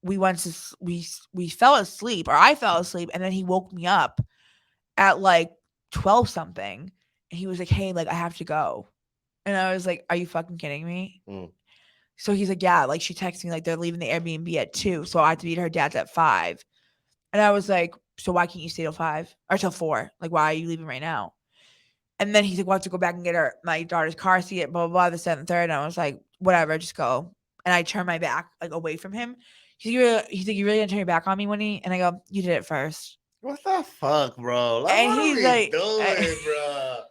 we went to, we fell asleep, or I fell asleep. And then he woke me up at like 12 something. And he was like, hey, like, I have to go. And I was like, are you fucking kidding me? Mm. So he's like, yeah, like, she texted me, like, they're leaving the Airbnb at 2. So I have to be at her dad's at 5. And I was like, so why can't you stay till 5 or till 4? Like, why are you leaving right now? And then he's like, we'll have to go back and get my daughter's car seat, blah, blah, blah, this, that, and third. And I was like, whatever, just go. And I turned my back, like, away from him. He's like, you really gonna turn your back on me, Winnie? And I go, you did it first. What the fuck, bro? Like, and what he's like, doing, bro?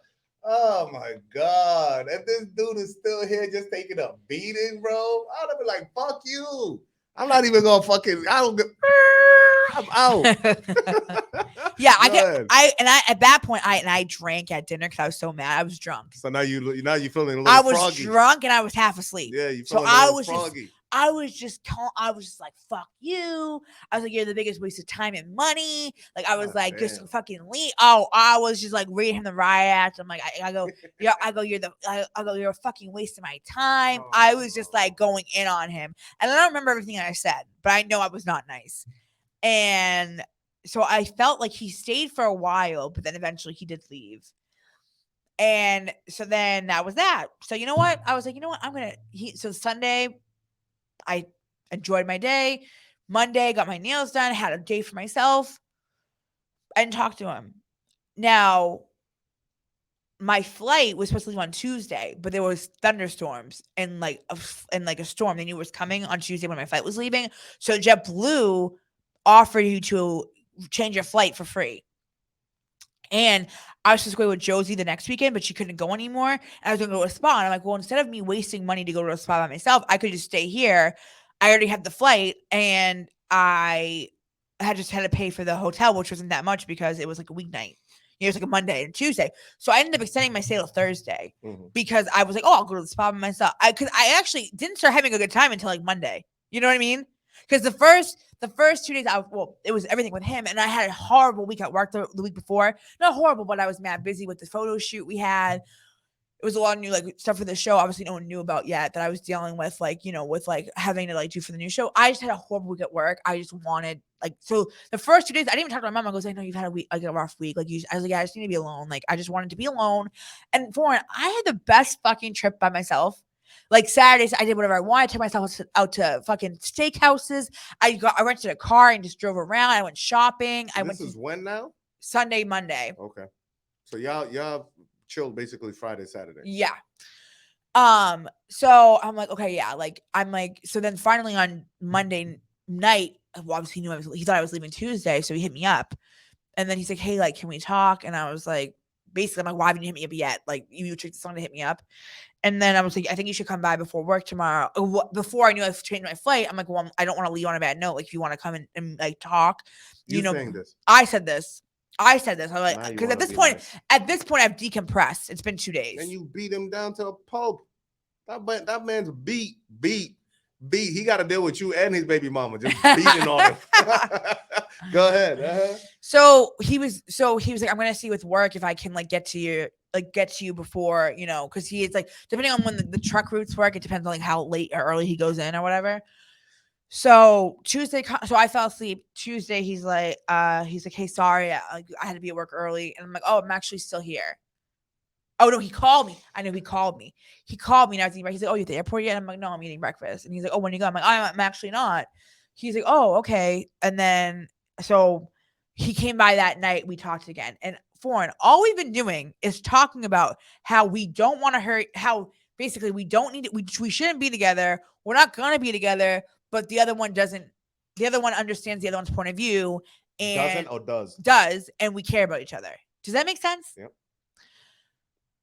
Oh my God. And this dude is still here just taking a beating, bro. I'd have been like, fuck you. I'm not even gonna I don't get, I'm out. Yeah, at that point I drank at dinner because I was so mad. I was drunk. So now you feeling a little I was froggy. Drunk and I was half asleep. Yeah, you feeling a little froggy. I was just like, fuck you. I was like, you're the biggest waste of time and money. Like, I was like, just fucking leave. Oh, I was just like reading him the riot. I'm like, I go, you're a fucking waste of my time. Oh, I was just like going in on him. And I don't remember everything I said, but I know I was not nice. And so I felt like he stayed for a while, but then eventually he did leave. And so then that was that. So you know what? I was like, you know what? So Sunday, I enjoyed my day. Monday, got my nails done, had a day for myself. I didn't talk to him. Now, my flight was supposed to leave on Tuesday, but there was thunderstorms and like a storm. They knew it was coming on Tuesday when my flight was leaving. So JetBlue offered you to change your flight for free. And I was supposed to go with Josie the next weekend, but she couldn't go anymore. And I was going to go to a spa. And I'm like, well, instead of me wasting money to go to a spa by myself, I could just stay here. I already had the flight and I had to pay for the hotel, which wasn't that much because it was like a weeknight. It was like a Monday and Tuesday. So I ended up extending my stay till Thursday because I was like, oh, I'll go to the spa by myself. Because I actually didn't start having a good time until like Monday. You know what I mean? Because the first 2 days, it was everything with him. And I had a horrible week at work the week before. Not horrible, but I was mad busy with the photo shoot we had. It was a lot of new like stuff for the show. Obviously, no one knew about yet that I was dealing with, like, with like having to like do for the new show. I just had a horrible week at work. I just wanted so the first 2 days, I didn't even talk to my mom. I goes, I know you've had a rough week. Like I was like, yeah, I just need to be alone. Like I just wanted to be alone. And I had the best fucking trip by myself. Like Saturdays, I did whatever I wanted. I took myself out to fucking steakhouses. I rented a car and just drove around. I went shopping. This is when now? Sunday, Monday. Okay. So y'all chilled basically Friday, Saturday. Yeah. So I'm like, okay, yeah. Like, I'm like, so then finally on Monday night, well, obviously he thought I was leaving Tuesday, so he hit me up. And then he's like, hey, like, can we talk? And I was like, basically, I'm like, why haven't you hit me up yet? Like, you took the song to hit me up. And then I was like, I think you should come by before work tomorrow. Before I knew I changed my flight, I'm like, well, I don't want to leave on a bad note. Like, if you want to come and like talk, You saying this? I said this. I'm like, Now you because wanna be nice. at this point, I've decompressed. It's been 2 days. And you beat him down to a pulp. That man's beat. He got to deal with you and his baby mama just beating on him. Go ahead. Uh-huh. So he was like, I'm gonna see with work if I can like get to you before, because he is like, depending on when the truck routes work, it depends on like how late or early he goes in or whatever. So Tuesday, so I fell asleep. Tuesday, he's like, hey, sorry, I had to be at work early, and I'm like, oh, I'm actually still here. Oh no, he called me. I know he called me. He called me and I was eating breakfast. He's like, oh, you at the airport yet? I'm like, no, I'm eating breakfast. And he's like, oh, when you go? I'm like, I'm actually not. He's like, oh, okay. And then so he came by that night. We talked again. And Foreign, all we've been doing is talking about how we don't want to hurt, how basically we don't need it. We shouldn't be together. We're not gonna be together, but the other one doesn't. The other one understands the other one's point of view and doesn't or does? Does, and we care about each other. Does that make sense? Yep.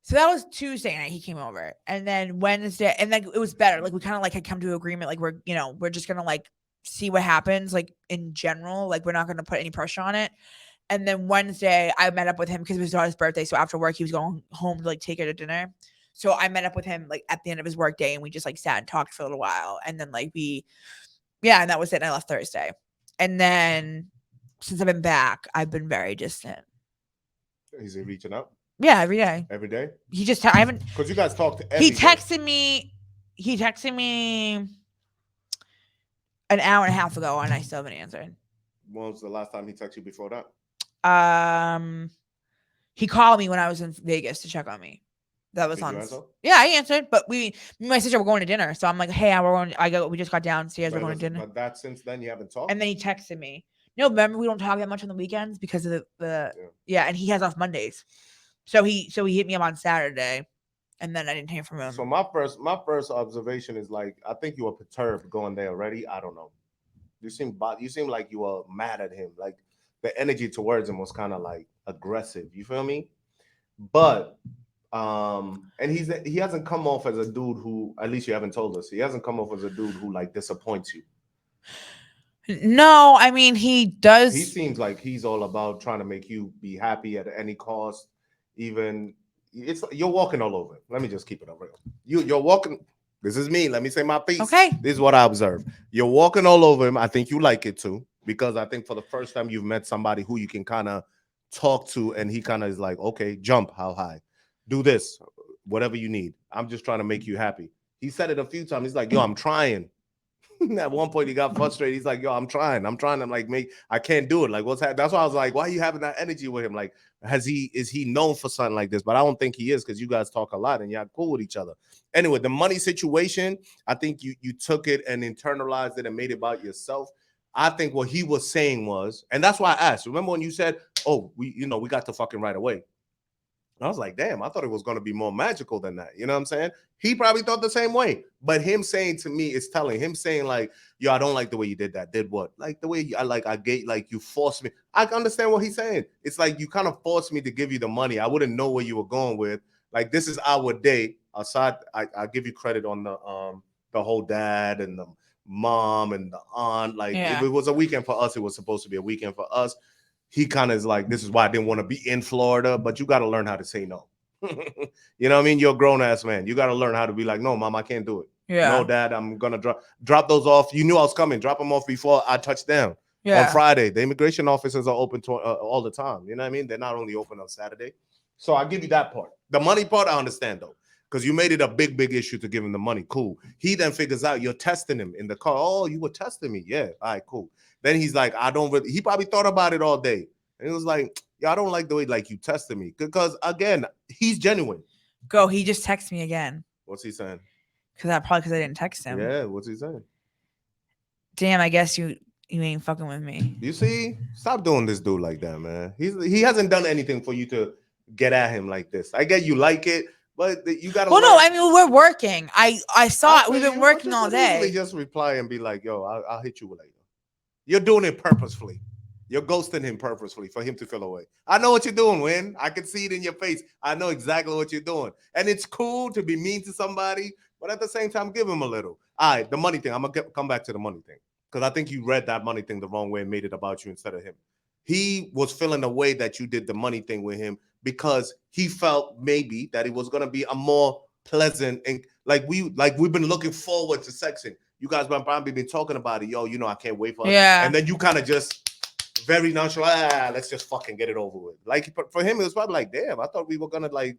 So that was Tuesday night. He came over, and then Wednesday, and then it was better. Like we kind of like had come to an agreement. Like we're just gonna like see what happens. Like in general, like we're not gonna put any pressure on it. And then Wednesday, I met up with him because it was his daughter's birthday. So after work, he was going home to like take her to dinner. So I met up with him like at the end of his work day, and we just like sat and talked for a little while. And then like and that was it. And I left Thursday. And then since I've been back, I've been very distant. Is he reaching out? Yeah, every day. Every day? He just I haven't because you guys talked every He texted me an hour and a half ago and I still haven't answered. When was the last time he texted you before that? He called me when I was in Vegas to check on me. That was on. Yeah, I answered, but me and my sister were going to dinner, so I'm like, "Hey, we just got downstairs. We're going to dinner." But that since then you haven't talked. And then he texted me. No, remember we don't talk that much on the weekends because of the and he has off Mondays. So he hit me up on Saturday, and then I didn't hear from him. So my first observation is like, I think you were perturbed going there already. I don't know. You seem like you were mad at him. Like the energy towards him was kind of like aggressive. You feel me? But and he hasn't come off as a dude who, at least you haven't told us, he hasn't come off as a dude who like disappoints you. No, I mean he does. He seems like he's all about trying to make you be happy at any cost. Even you're walking all over. Let me just keep it real. You're walking. This is me. Let me say my piece. Okay. This is what I observe. You're walking all over him. I think you like it too, because I think for the first time you've met somebody who you can kind of talk to, and he kind of is like, okay, jump, how high, do this, whatever you need. I'm just trying to make you happy. He said it a few times. He's like, yo, I'm trying. At one point he got frustrated. He's like, yo, I'm trying. I'm like, I can't do it. Like, what's happening? That's why I was like, why are you having that energy with him? Like, is he known for something like this? But I don't think he is, because you guys talk a lot and y'all cool with each other. Anyway, the money situation, I think you took it and internalized it and made it about yourself. I think what he was saying was, and that's why I asked. Remember when you said, oh, we got to fucking right away. I was like, damn, I thought it was going to be more magical than that. You know what I'm saying? He probably thought the same way. But him saying to me, it's telling. Him saying like, yo, I don't like the way you did that. Did what? Like the way I gave, like you forced me. I understand what he's saying. It's like you kind of forced me to give you the money. I wouldn't know where you were going with. Like, this is our day. Aside, I give you credit on the whole dad and the mom and the aunt. Like, if it was a weekend for us, it was supposed to be a weekend for us. He kind of is like, this is why I didn't want to be in Florida, but you got to learn how to say no. You know what I mean? You're a grown ass man. You got to learn how to be like, no, mom, I can't do it. Yeah. No, dad, I'm going to drop those off. You knew I was coming. Drop them off before I touched down. On Friday. The immigration offices are open to, all the time. You know what I mean? They're not only open on Saturday. So I give you that part. The money part, I understand though, because you made it a big issue to give him the money. Cool. He then figures out you're testing him in the car. Oh, you were testing me. Yeah. All right, cool. Then he's like, he probably thought about it all day. And it was like, yeah, I don't like the way like you tested me. Because again, he's genuine. He just texted me again. What's he saying? Because I didn't text him. Yeah, what's he saying? Damn, I guess you ain't fucking with me. You see, stop doing this dude like that, man. He hasn't done anything for you to get at him like this. I get you like it, but you gotta Well, no, learn. I mean we're working. I I saw it. feel We've been you, but working you all could easily day. just reply and be like, "Yo, I'll hit you later." You're doing it purposefully. You're ghosting him purposefully for him to feel away. I know what you're doing, Win. I can see it in your face. I know exactly what you're doing. And it's cool to be mean to somebody, but at the same time, give him a little. All right, the money thing. I'm going to come back to the money thing because I think you read that money thing the wrong way and made it about you instead of him. He was feeling the way that you did the money thing with him because he felt maybe that it was going to be a more pleasant and we've been looking forward to sexing. You guys have probably been talking about it. Yo, I can't wait for us. Yeah. And then you kind of just very nonchalant. Let's just fucking get it over with. Like for him, it was probably like, damn, I thought we were gonna like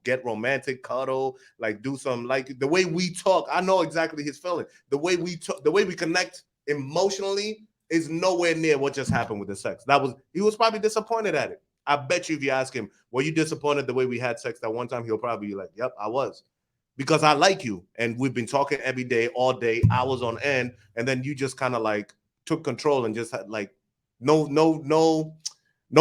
get romantic, cuddle, like do some like the way we talk. I know exactly his feeling. The way we talk, the way we connect emotionally is nowhere near what just happened with the sex. He was probably disappointed at it. I bet you if you ask him, were you disappointed the way we had sex that one time? He'll probably be like, yep, I was. Because I like you and we've been talking every day, all day, hours on end, and then you just kind of like took control and just had like no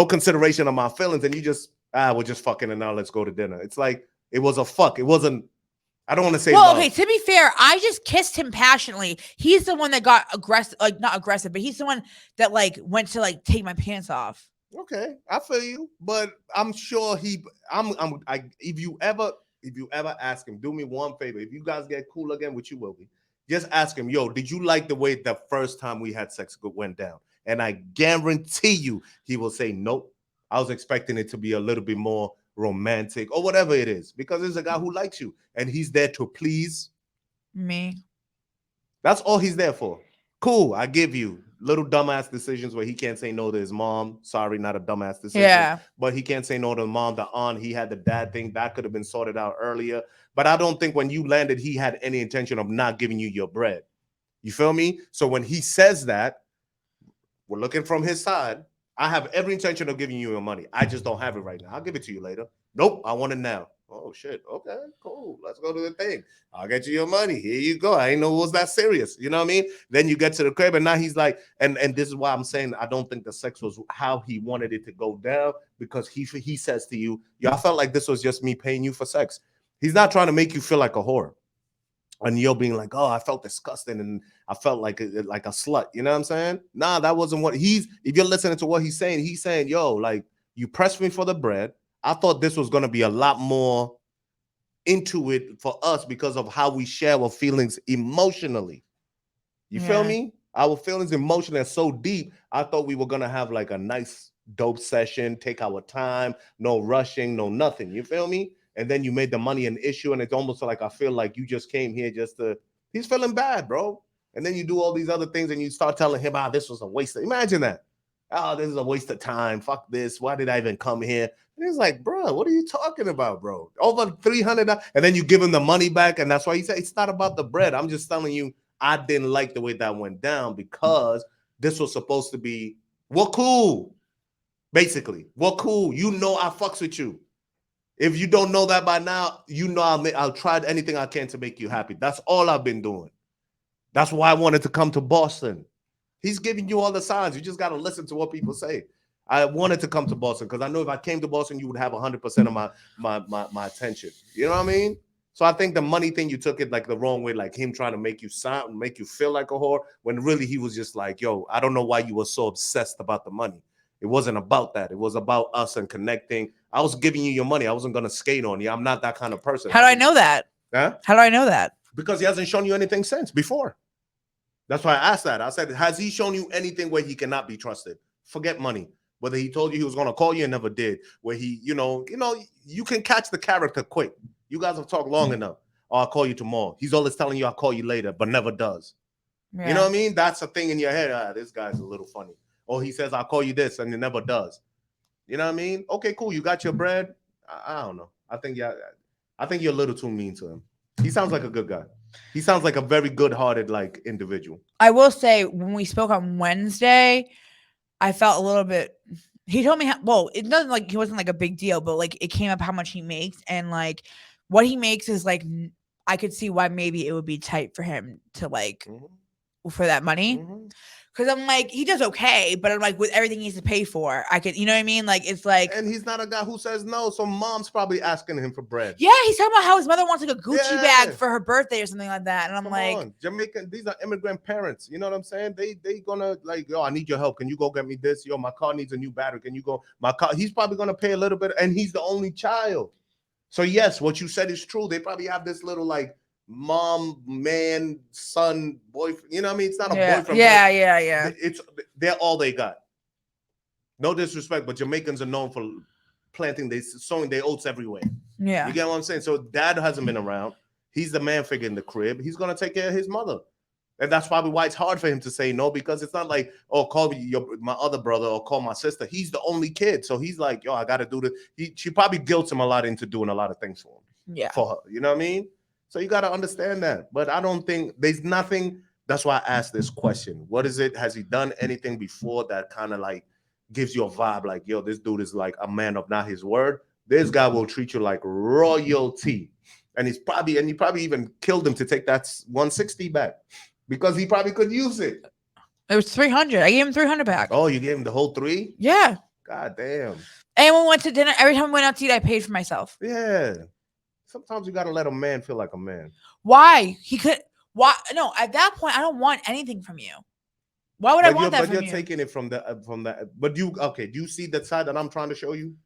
consideration of my feelings, and you just we're just fucking and now let's go to dinner. It's like it was a fuck. It wasn't. I don't want to say Well, love. okay, to be fair, I just kissed him passionately. He's the one that got aggressive, like not aggressive, but he's the one that like went to like take my pants off. Okay, I feel you, but I'm sure if you ever ask him, do me one favor. If you guys get cool again, which you will be, just ask him, yo, did you like the way the first time we had sex went down? And I guarantee you, he will say, nope. I was expecting it to be a little bit more romantic or whatever it is, because there's a guy who likes you and he's there to please. Me. That's all he's there for. Cool, I give you little dumbass decisions where he can't say no to his mom. Sorry, not a dumbass decision. Yeah. But he can't say no to the mom, the aunt. He had the dad thing that could have been sorted out earlier. But I don't think when you landed, he had any intention of not giving you your bread. You feel me? So when he says that, we're looking from his side. I have every intention of giving you your money. I just don't have it right now. I'll give it to you later. Nope, I want it now. Oh shit. Okay, cool. Let's go to the thing. I'll get you your money. Here you go. I didn't know it was that serious. You know what I mean? Then you get to the crib, and now he's like, and this is why I'm saying I don't think the sex was how he wanted it to go down, because he says to you, yeah, I felt like this was just me paying you for sex. He's not trying to make you feel like a whore. And you're being like, oh, I felt disgusting and I felt like a slut. You know what I'm saying? Nah, that wasn't what he's. If you're listening to what he's saying, yo, like you pressed me for the bread. I thought this was gonna be a lot more into it for us because of how we share our feelings emotionally. You feel me? Our feelings emotionally are so deep. I thought we were gonna have like a nice dope session, take our time, no rushing, no nothing. You feel me? And then you made the money an issue, and it's almost like I feel like you just came here just to. He's feeling bad, bro. And then you do all these other things, and you start telling him, "Ah, this was a waste of." Imagine that. Oh, this is a waste of time. Fuck this. Why did I even come here? And he's like, bro, what are you talking about, bro? Over 300, and then you give him the money back, and that's why he said it's not about the bread. I'm just telling you, I didn't like the way that went down because this was supposed to be we're cool. Basically, we're cool. You know I fucks with you. If you don't know that by now, you know I'll try anything I can to make you happy. That's all I've been doing. That's why I wanted to come to Boston. He's giving you all the signs. You just got to listen to what people say. I wanted to come to Boston because I know if I came to Boston, you would have 100% of my attention. You know what I mean? So I think the money thing, you took it like the wrong way, like him trying to make you feel like a whore, when really he was just like, yo, I don't know why you were so obsessed about the money. It wasn't about that. It was about us and connecting. I was giving you your money. I wasn't gonna skate on you. I'm not that kind of person. How do I know that? Huh? How do I know that? Because he hasn't shown you anything since before. That's why I asked that. I said, has he shown you anything where he cannot be trusted? Forget money. Whether he told you he was going to call you and never did. Where he, you can catch the character quick. You guys have talked long enough. Oh, I'll call you tomorrow. He's always telling you I'll call you later, but never does. Yeah. You know what I mean? That's a thing in your head. This guy's a little funny. Or he says, I'll call you this, and he never does. You know what I mean? Okay, cool. You got your bread. I don't know. I think you're a little too mean to him. He sounds like a good guy. He sounds like a very good-hearted, like, individual. I will say, when we spoke on Wednesday, I felt a little bit. He told me, it doesn't like he wasn't like a big deal, but like it came up how much he makes, and like what he makes is like I could see why maybe it would be tight for him to like for that money. Mm-hmm. Because I'm like, he does okay, but I'm like, with everything he needs to pay for, I could, you know what I mean? Like, it's like, And he's not a guy who says no. So mom's probably asking him for bread. yeah, he's talking about how his mother wants like a Gucci bag Yeah. for her birthday or something like that. And I'm Come like, on, Jamaican. These are immigrant parents. You know what I'm saying? They gonna like, yo, I need your help. Can you go get me this? Yo, my car needs a new battery. Can you go? My car. He's probably gonna pay a little bit, and he's the only child. So yes, what you said is true. They probably have this little like mom, man, son, boyfriend. You know what I mean? It's not a yeah, boyfriend, yeah, but yeah, yeah. it's they're all they got. No disrespect, but Jamaicans are known for sowing their oats everywhere. You Yeah. get what I'm saying? So dad hasn't been around. He's the man figure in the crib. He's gonna take care of his mother. And that's probably why it's hard for him to say no, because it's not like, oh, call me my other brother or call my sister. He's the only kid. So he's like, yo, I gotta do this. She probably guilts him a lot into doing a lot of things for him. Yeah. For her. You know what I mean? So you gotta understand that. But I don't think there's nothing. That's why I asked this question. What is it? Has he done anything before that kind of like gives you a vibe like, yo, this dude is like a man of not his word? This guy will treat you like royalty. And he probably even killed him to take that 160 back because he probably could use it. It was 300. I gave him 300 back. Oh, you gave him the whole 3? Yeah. God damn. And when we went to dinner, every time we went out to eat, I paid for myself. Yeah. Sometimes you gotta let a man feel like a man. Why? He could. Why? No, at that point, I don't want anything from you. Why would I want that from you? But you're taking it from the. But you okay? Do you see the side that I'm trying to show you?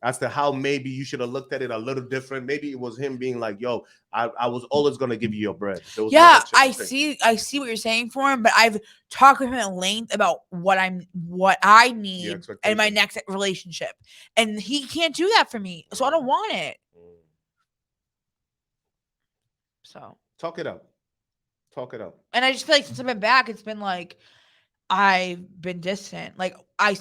As to how maybe you should have looked at it a little different. Maybe it was him being like, yo, I was always gonna give you your bread. Yeah, I see what you're saying for him, but I've talked with him at length about what I need in my next relationship. And he can't do that for me. So I don't want it. So talk it up. And I just feel like since I've been back, it's been like I've been distant. Like I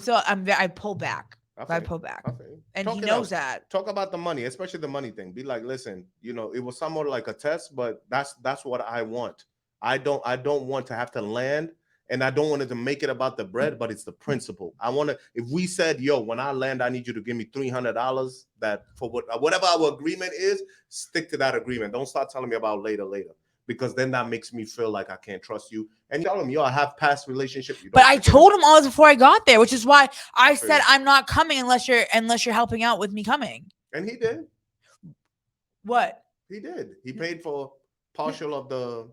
pull back. I pull back. And he knows that. Talk about the money, especially the money thing. Be like, listen, it was somewhat like a test, but that's what I want. I don't want to have to land, and I don't want it to make it about the bread, but it's the principle. I want to. If we said, yo, when I land, I need you to give me $300. That for whatever our agreement is, stick to that agreement. Don't start telling me about later. Because then that makes me feel like I can't trust you. And tell them, yo, I have past relationship. But I told him all this before I got there, which is why I said I'm not coming unless you're helping out with me coming. And he did. What? He did. He paid for partial of the.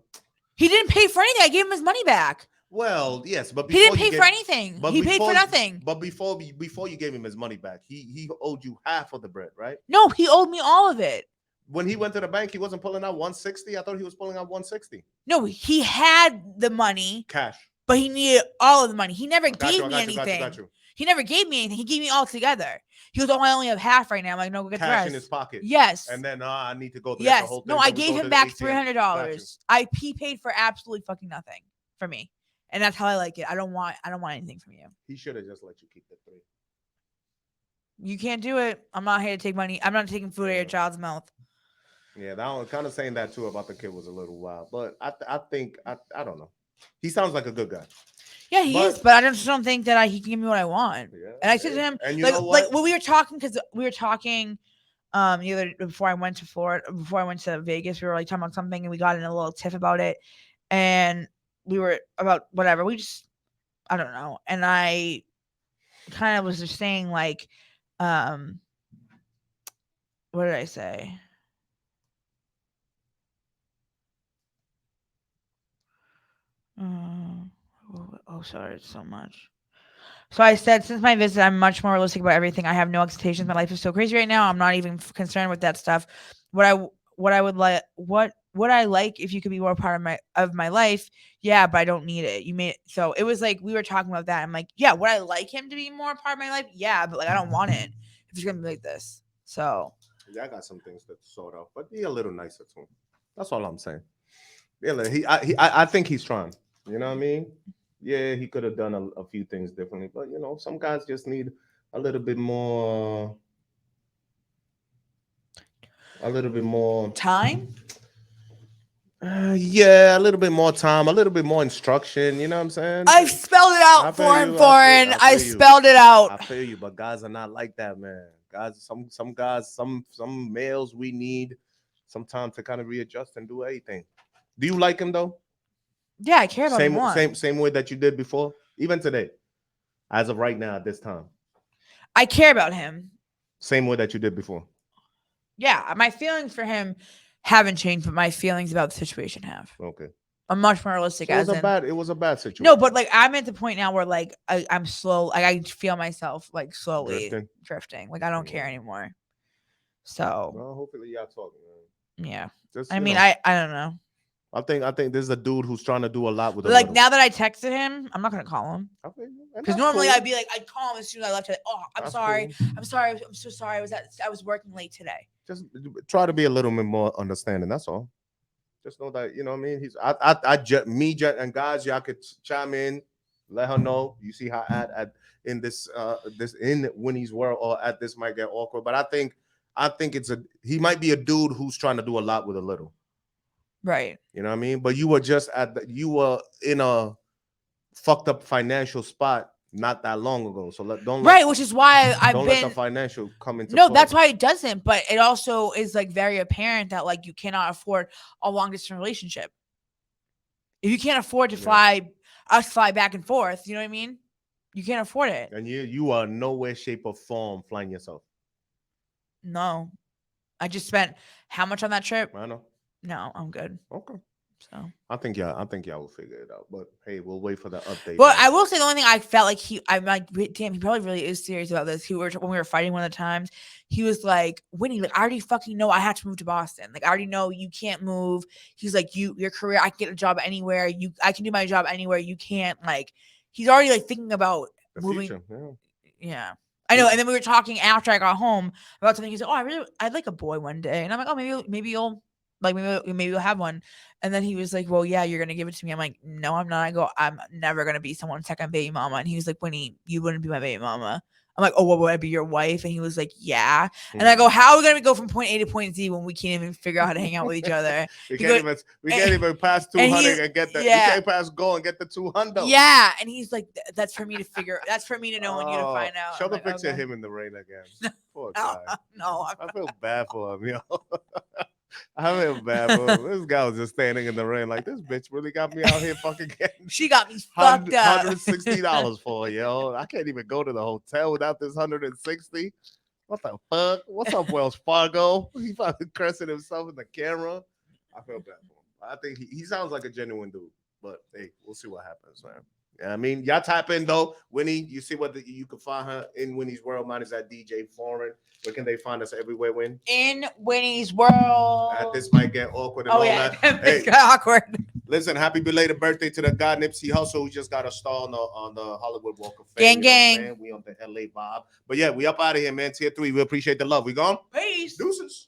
He didn't pay for anything. I gave him his money back. Well, yes, but he didn't pay for anything. He paid for nothing. But before you gave him his money back, he owed you half of the bread, right? No, he owed me all of it. When he went to the bank, he wasn't pulling out 160. I thought he was pulling out 160. No, he had the money. Cash. But he needed all of the money. He never gave me anything. Got you. He never gave me anything. He gave me all together. He was, I only have half right now. I'm like, no, go get the rest. Cash in his pocket. Yes. And then I need to go to the whole thing. No, I gave him back $300. He paid for absolutely fucking nothing for me. And that's how I like it. I don't want anything from you. He should have just let you keep the 3. You can't do it. I'm not here to take money. I'm not taking food out of your child's mouth. Yeah, that one kind of saying that too about the kid was a little wild, but I think I don't know. He sounds like a good guy. Yeah, he is, but I just don't think that he can give me what I want. Yeah, and I said to him, and you know what? Like when we were talking, the other before I went to Vegas, we were like talking about something, and we got in a little tiff about it, and we were about whatever. I don't know, and I kind of was just saying like, what did I say? Oh, sorry, it's so much. So I said, since my visit, I'm much more realistic about everything. I have no expectations. My life is so crazy right now. I'm not even concerned with that stuff. What I would like, what would I like if you could be more part of my life? Yeah, but I don't need it. So it was like we were talking about that. I'm like, yeah, would I like him to be more part of my life? Yeah, but like I don't want it if it's gonna be like this. So yeah, I got some things to sort out, but be a little nicer to him. That's all I'm saying. Yeah, I think he's trying. You know what I mean? Yeah, he could have done a few things differently, but some guys just need a little bit more time. Yeah, a little bit more time, a little bit more instruction. You know what I'm saying? I've spelled it out for him, foreign. I spelled it out. I feel you, but guys are not like that, man. Guys, some guys, some males, we need some time to kind of readjust and do anything. Do you like him though? Yeah, I care about Same, one. same way that you did before, even today, as of right now at this time. I care about him. Same way that you did before. Yeah, my feelings for him haven't changed, but my feelings about the situation have. Okay. I'm much more realistic, So it was as a in bad. It was a bad no, situation. but like I'm at the point now where like I'm slow, like I feel myself like slowly Drifting. drifting. Like I don't care Yeah. anymore. So Well, hopefully y'all talking. Man. yeah, Just I mean I don't know. I think this is a dude who's trying to do a lot with a But like little. now that I texted him, I'm not gonna call him. Okay, and Because that's normally cool. I'd be like, I'd call him as soon as I left. Like, oh, I'm That's sorry. cool. I'm sorry. I'm so sorry. I was working late today. Just try to be a little bit more understanding. That's all. Just know that you know what I mean. And guys, y'all could chime in, let her know. You see how at in this in Winnie's world or at this might get awkward, but I think he might be a dude who's trying to do a lot with a little. Right. You know what I mean? But you were in a fucked up financial spot not that long ago. So Right. Which is why I've don't let the been. financial come into No, play. that's why it doesn't. But it also is like very apparent that like you cannot afford a long distance relationship. If you can't afford to fly back and forth, you know what I mean? You can't afford it. And you are no way, shape, or form flying yourself. No. I just spent how much on that trip? I know. No, I'm good. Okay. So I think y'all will figure it out. But hey, we'll wait for the update. but man. I will say the only thing I felt like I'm like, damn, he probably really is serious about this. When we were fighting one of the times, he was like, Winnie, like I already fucking know I have to move to Boston. Like I already know you can't move. He's like, your career, I can get a job anywhere. I can do my job anywhere. You can't. Like he's already like thinking about The moving. future. Yeah. Yeah. I know. And then we were talking after I got home about something. He's like, oh, I'd like a boy one day. And I'm like, oh, maybe you'll like, maybe you'll have one. And then he was like, well, yeah, you're going to give it to me. I'm like, no, I'm not. I go, I'm never going to be someone's second baby mama. And he was like, Winnie, you wouldn't be my baby mama. I'm like, oh, what would I be your wife? And he was like, yeah. And I go, how are we gonna go from point A to point Z when we can't even figure out how to hang out with each other? we can't even pass 200 and get that. Yeah. We can't pass go and get the 200. Yeah, and he's like, that's for me to figure. That's for me to know and you to find out. Show I'm the like, picture of okay. him in the rain again. Poor guy. No, I feel bad for him, yo. I feel bad for him. This guy was just standing in the rain like this bitch really got me out here fucking getting. She got me fucked up. $160 for yo. I can't even go to the hotel without this 160. What the fuck? What's up, Wells Fargo? He fucking cursing himself in the camera. I feel bad for him. I think he sounds like a genuine dude. But hey, we'll see what happens, man. Yeah, I mean, y'all type in though, Winnie. You see what you can find her in Winnie's World. Mine is at DJ Foreign. Where can they find us everywhere, Win? In Winnie's World. This might get awkward and all that. Hey, awkward. Listen, happy belated birthday to the guy Nipsey Hussle, who just got a star on the Hollywood Walk of Fame. Gang. We on the LA vibe. But yeah, we up out of here, man. Tier 3. We appreciate the love. We gone? Peace. Deuces.